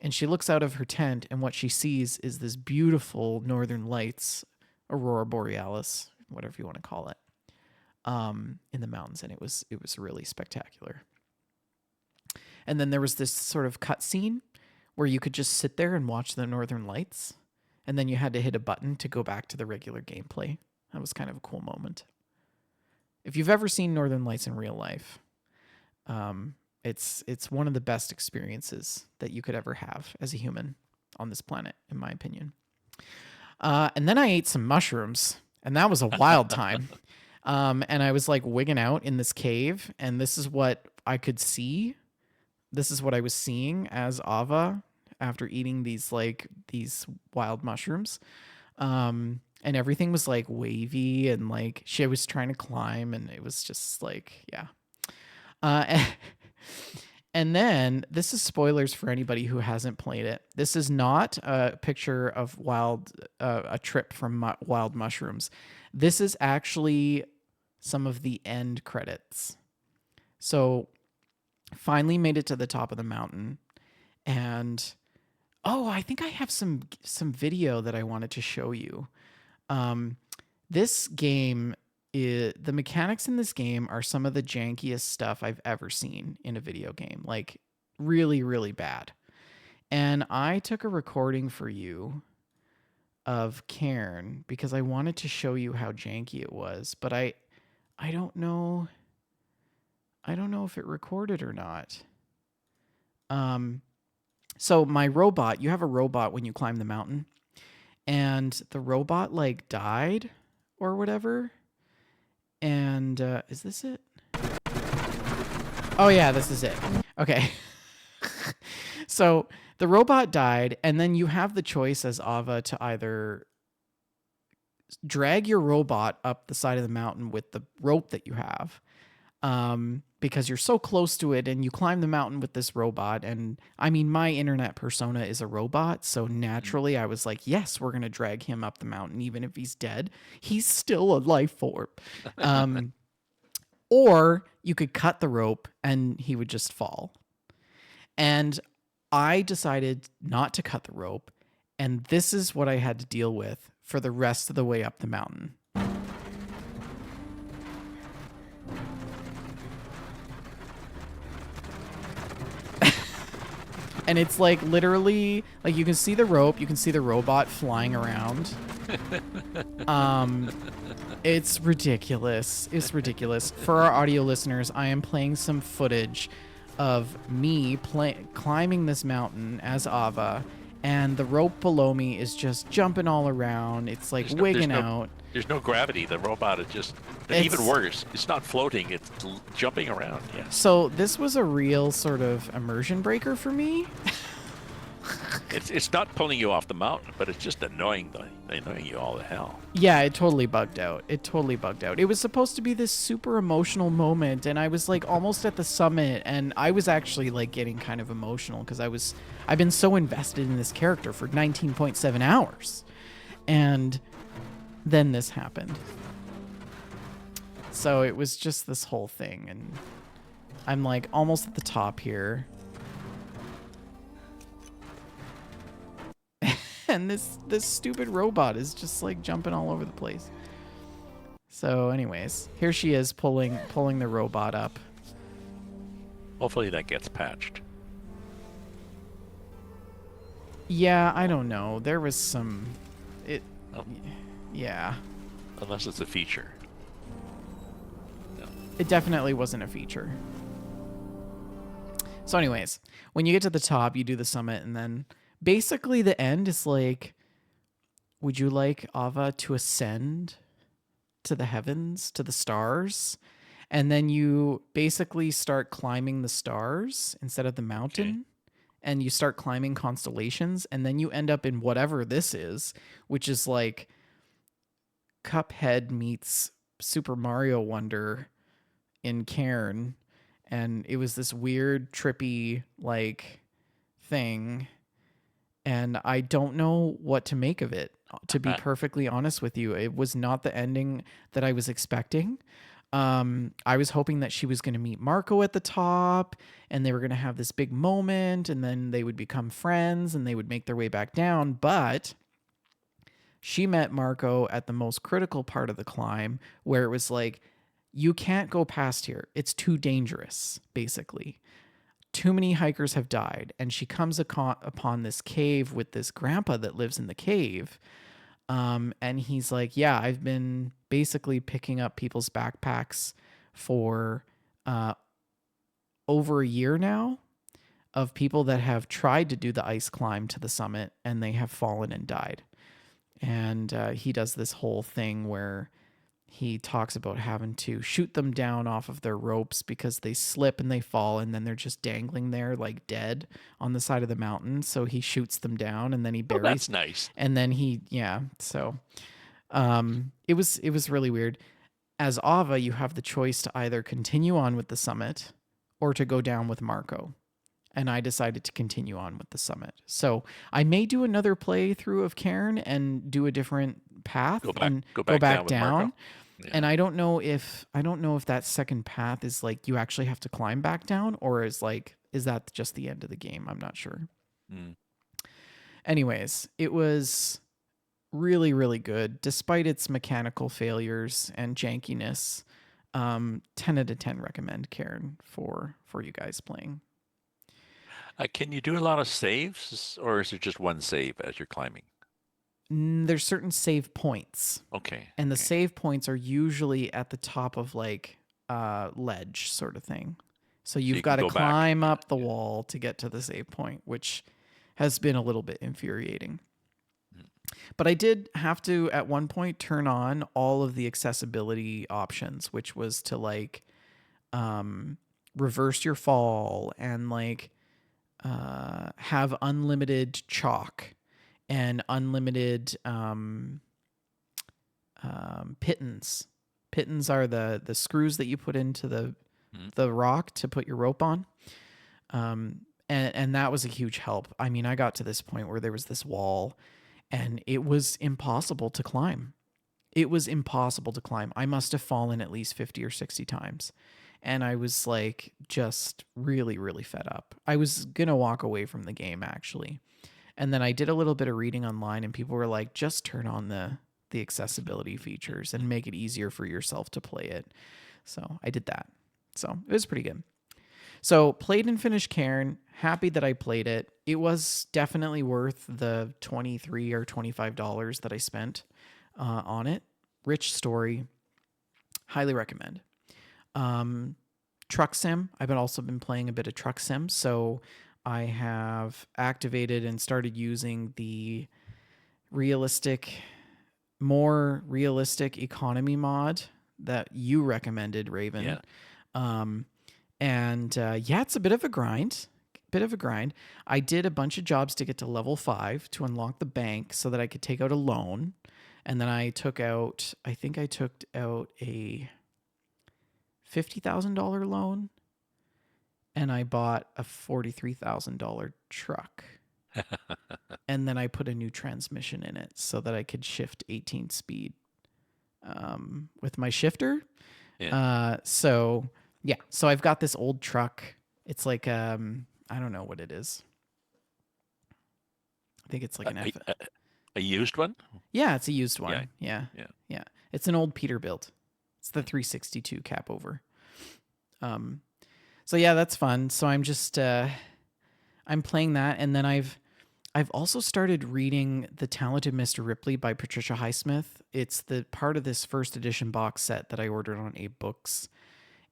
And she looks out of her tent, and what she sees is this beautiful northern lights, aurora borealis, whatever you want to call it, in the mountains, and it was really spectacular. And then there was this sort of cutscene where you could just sit there and watch the northern lights, and then you had to hit a button to go back to the regular gameplay. That was kind of a cool moment. If you've ever seen Northern Lights in real life, it's one of the best experiences that you could ever have as a human on this planet, in my opinion. And then I ate some mushrooms, and that was a wild time. And I was like wigging out in this cave, and this is what I could see. This is what I was seeing as Ava after eating these wild mushrooms. And everything was like wavy, and like she was trying to climb, and it was just like, yeah. And, and then this is spoilers for anybody who hasn't played it. This is not a picture of a trip from wild mushrooms. This is actually some of the end credits. So finally made it to the top of the mountain, and I think I have some video that I wanted to show you. This game the mechanics in this game are some of the jankiest stuff I've ever seen in a video game. Like really, really bad. And I took a recording for you of Cairn because I wanted to show you how janky it was, but I don't know if it recorded or not. So my robot, you have a robot when you climb the mountain, and the robot like died or whatever. And is this it? Oh yeah, this is it. Okay. So the robot died, and then you have the choice as Ava to either drag your robot up the side of the mountain with the rope that you have, because you're so close to it, and you climb the mountain with this robot. And I mean, my internet persona is a robot, so naturally I was like, yes, we're gonna drag him up the mountain even if he's dead. He's still a life form. Or you could cut the rope and he would just fall. And I decided not to cut the rope, and this is what I had to deal with for the rest of the way up the mountain. And it's like literally, like you can see the rope, you can see the robot flying around. It's ridiculous. It's ridiculous. For our audio listeners, I am playing some footage of me climbing this mountain as Ava, and the rope below me is just jumping all around. It's like wigging out. There's no gravity. The robot is just, even worse. It's not floating. It's jumping around. Yeah. So this was a real sort of immersion breaker for me. It's not pulling you off the mountain, but it's just annoying you all the hell. Yeah, it totally bugged out. It was supposed to be this super emotional moment, and I was like almost at the summit, and I was actually like getting kind of emotional because I've been so invested in this character for 19.7 hours. And then this happened. So it was just this whole thing, and I'm like almost at the top here. And this stupid robot is just like jumping all over the place. So anyways, here she is pulling the robot up. Hopefully that gets patched. Yeah, I don't know. There was some yeah. Unless it's a feature. No. It definitely wasn't a feature. So anyways, when you get to the top, you do the summit, and then basically the end is like, would you like Ava to ascend to the heavens, to the stars? And then you basically start climbing the stars instead of the mountain. Okay. And you start climbing constellations, and then you end up in whatever this is, which is like Cuphead meets Super Mario Wonder in Cairn. And it was this weird, trippy, like, thing. And I don't know what to make of it, to be perfectly honest with you. It was not the ending that I was expecting. I was hoping that she was going to meet Marco at the top, and they were going to have this big moment, and then they would become friends, and they would make their way back down. But she met Marco at the most critical part of the climb, where it was like, you can't go past here. It's too dangerous, basically. Too many hikers have died. And she comes upon this cave with this grandpa that lives in the cave. And he's like, yeah, I've been basically picking up people's backpacks for over a year now, of people that have tried to do the ice climb to the summit, and they have fallen and died. And he does this whole thing where he talks about having to shoot them down off of their ropes because they slip and they fall, and then they're just dangling there like dead on the side of the mountain. So he shoots them down, and then he Oh, buries. that's nice. And then so it was really weird. As Ava, you have the choice to either continue on with the summit or to go down with Marco. And I decided to continue on with the summit. So I may do another playthrough of Cairn and do a different path and go go back back down with down. Marco. Yeah. And I don't know if that second path is like you actually have to climb back down, or is that just the end of the game? I'm not sure. Mm. Anyways, it was really, really good despite its mechanical failures and jankiness. 10 out of 10 recommend Cairn for you guys playing. Can you do a lot of saves, or is it just one save as you're climbing? There's certain save points. Okay. And the save points are usually at the top of like ledge sort of thing. So you've got to climb up the wall to get to the save point, which has been a little bit infuriating. But I did have to at one point turn on all of the accessibility options, which was to like reverse your fall and like have unlimited chalk and unlimited pittons. Pittons are the screws that you put into the rock to put your rope on. And that was a huge help. I mean, I got to this point where there was this wall and it was impossible to climb. It was impossible to climb. I must have fallen at least 50 or 60 times. And I was like just really, really fed up. I was going to walk away from the game actually. And then I did a little bit of reading online and people were like, just turn on the accessibility features and make it easier for yourself to play it. So I did that. So it was pretty good. So played and finished Cairn. Happy that I played it. It was definitely worth the $23 or $25 that I spent on it. Rich story. Highly recommend. Truck Sim. I've also been playing a bit of Truck Sim. So I have activated and started using the more realistic economy mod that you recommended, Raven. Yeah. It's a bit of a grind. I did a bunch of jobs to get to level 5 to unlock the bank so that I could take out a loan. And then I took out a $50,000 loan. And I bought a $43,000 truck. And then I put a new transmission in it so that I could shift 18 speed with my shifter. Yeah. So I've got this old truck. It's like I don't know what it is. I think it's like a used one. Yeah, it's a used one. Yeah. It's an old Peterbilt. It's the 362 cap over. So yeah, that's fun. So I'm just I'm playing that, and then I've also started reading The Talented Mr. Ripley by Patricia Highsmith. It's the part of this first edition box set that I ordered on Abe Books.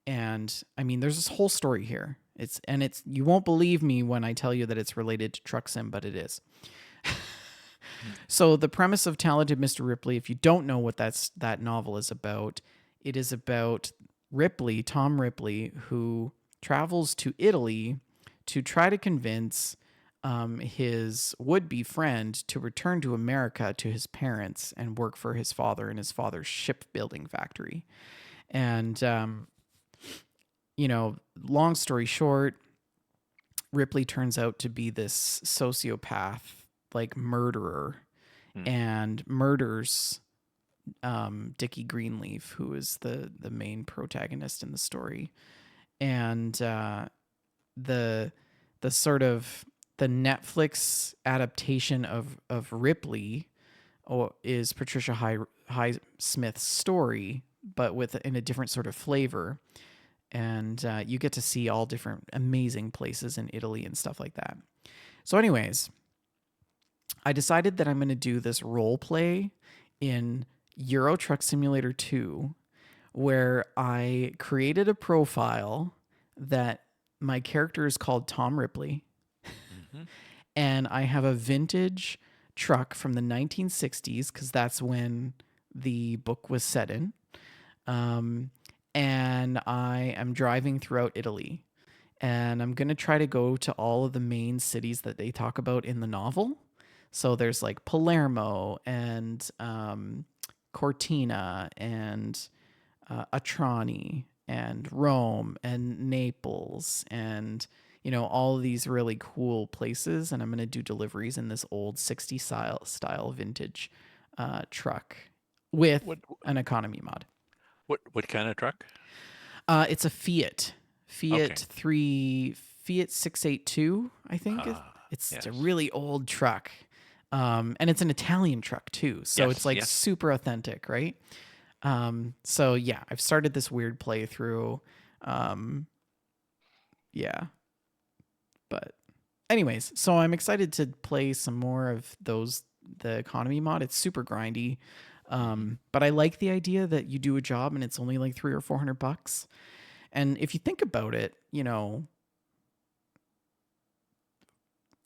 And I mean, there's this whole story here. It's you won't believe me when I tell you that it's related to Truck Sim, but it is. So the premise of Talented Mr. Ripley, if you don't know what that novel is about, it is about Ripley, Tom Ripley, who travels to Italy to try to convince his would-be friend to return to America to his parents and work for his father in his father's shipbuilding factory. And, long story short, Ripley turns out to be this sociopath, like murderer, and murders Dickie Greenleaf, who is the main protagonist in the story. And the sort of the Netflix adaptation of Ripley is Patricia Highsmith's story, but in a different sort of flavor. And you get to see all different amazing places in Italy and stuff like that. So anyways, I decided that I'm going to do this role play in Euro Truck Simulator 2, where I created a profile that my character is called Tom Ripley. And I have a vintage truck from the 1960s, because that's when the book was set in. And I am driving throughout Italy. And I'm going to try to go to all of the main cities that they talk about in the novel. So there's like Palermo and Cortina and Atrani and Rome and Naples and, you know, all of these really cool places. And I'm going to do deliveries in this old 60 style vintage truck with What an economy mod. what kind of truck? It's a Fiat Okay. 682, I think. It's Yes. a really old truck. And it's an Italian truck too. So it's Yes, like yes. super authentic, right? So yeah, I've started this weird playthrough. Yeah. But anyways, so I'm excited to play some more of the economy mod. It's super grindy. But I like the idea that you do a job and it's only like $300 or $400. And if you think about it, you know,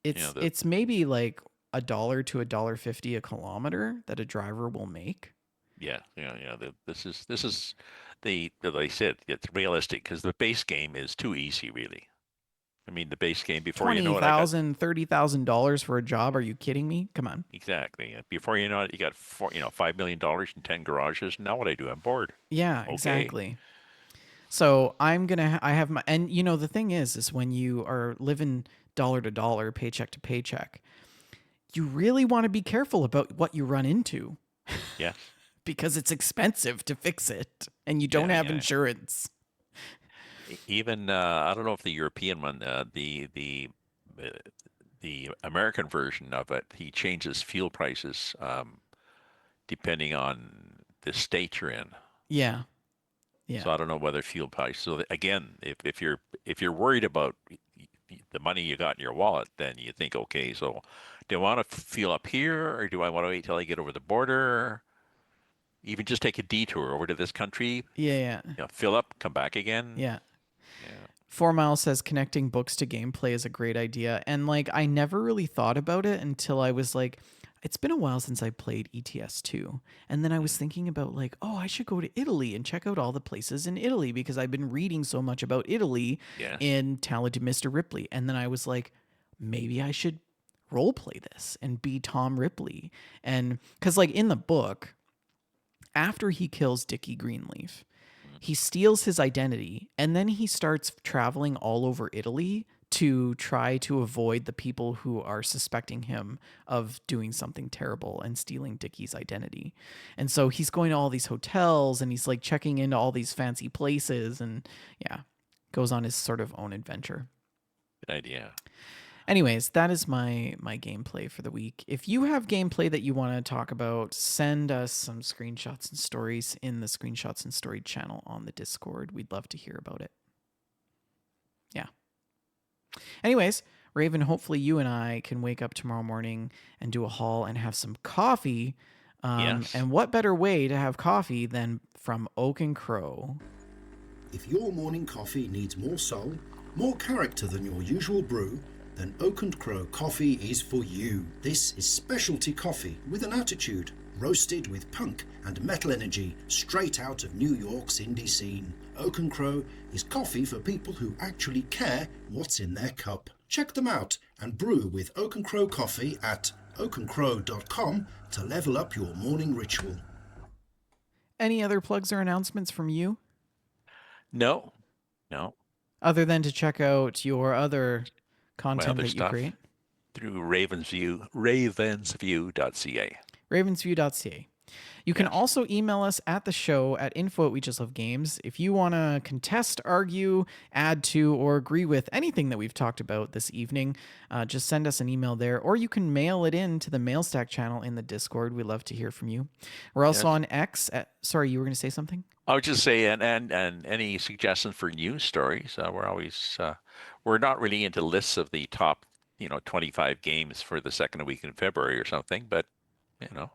it's maybe like $1 to $1.50 a kilometer that a driver will make. Yeah. This is they said it's realistic because the base game is too easy, really. I mean, the base game before you know it, I got $20,000, $30,000 for a job? Are you kidding me? Come on. exactly. Before you know it, you got $5 million and 10 garages. Now what I do, I'm bored. Yeah, Okay. exactly. So I have my, and you know, the thing is when you are living dollar to dollar, paycheck to paycheck, you really want to be careful about what you run into Yes. because it's expensive to fix it and you don't Yeah. have Yeah. insurance. Even I don't know if the European one, uh, the American version of it, he changes fuel prices depending on the state you're in. Yeah. Yeah. So I don't know whether fuel price. So again, if you're worried about the money you got in your wallet, then you think, okay, so do I want to fuel up here, or do I want to wait till I get over the border? Even just take a detour over to this country, Yeah. fill up, come back again. Yeah. Yeah. 4 Mile says connecting books to gameplay is a great idea. And like, I never really thought about it until I was like, it's been a while since I played ETS2. And then I was Mhm. thinking about like, oh, I should go to Italy and check out all the places in Italy because I've been reading so much about Italy Yes. in Talented Mr. Ripley. And then I was like, maybe I should role play this and be Tom Ripley. And because like in the book, after he kills Dickie Greenleaf, he steals his identity and then he starts traveling all over Italy to try to avoid the people who are suspecting him of doing something terrible and stealing Dickie's identity. And so he's going to all these hotels and he's like checking into all these fancy places and yeah, goes on his sort of own adventure. Good idea. Anyways, that is my gameplay for the week. If you have gameplay that you want to talk about, send us some screenshots and stories in the screenshots and story channel on the Discord. We'd love to hear about it. Yeah. Anyways, Raven, hopefully you and I can wake up tomorrow morning and do a haul and have some coffee. Yes. And what better way to have coffee than from Oak and Crow? If your morning coffee needs more soul, more character than your usual brew, then Oak and Crow coffee is for you. This is specialty coffee with an attitude, roasted with punk and metal energy straight out of New York's indie scene. Oak and Crow is coffee for people who actually care what's in their cup. Check them out and brew with Oak and Crow coffee at oakandcrow.com to level up your morning ritual. Any other plugs or announcements from you? No. Other than to check out your other My content other that you stuff create? through ravensview.ca. Ravensview.ca. You can Yes. also email us at the show at info@WeJustLoveGames. If you want to contest, argue, add to, or agree with anything that we've talked about this evening, just send us an email there, or you can mail it in to the Mailstack channel in the Discord. We love to hear from you. We're also Yes. on X. Sorry, you were going to say something? I would just say, and any suggestions for news stories? We're always we're not really into lists of the top 25 games for the second week in February or something, but you know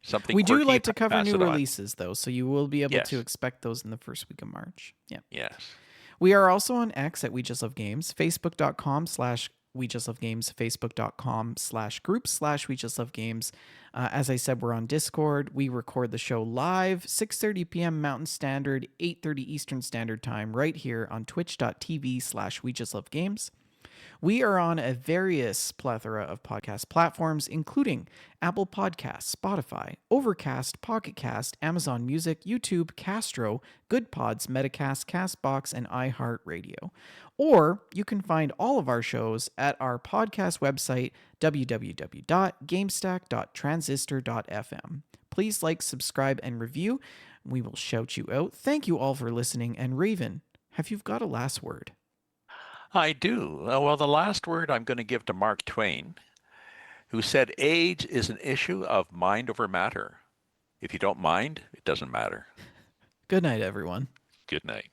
something We do quirky, like to cover pass new it on. releases, though, so you will be able to Yes. expect those in the first week of March. Yeah. Yes. We are also on X at We Just Love Games, Facebook.com/We We Just Love Games, facebook.com/group/We Just Love Games. As I said, we're on Discord. We record the show live, 6:30 p.m. Mountain Standard, 8:30 Eastern Standard Time, right here on twitch.tv/We Just Love Games. We are on a various plethora of podcast platforms, including Apple Podcasts, Spotify, Overcast, Pocket Cast, Amazon Music, YouTube, Castro, Good Pods, Metacast, Castbox, and iHeartRadio. Or you can find all of our shows at our podcast website, www.gamestack.transistor.fm. Please like, subscribe, and review. We will shout you out. Thank you all for listening. And Raven, have you got a last word? I do. Well, the last word I'm going to give to Mark Twain, who said, age is an issue of mind over matter. If you don't mind, it doesn't matter. Good night, everyone. Good night.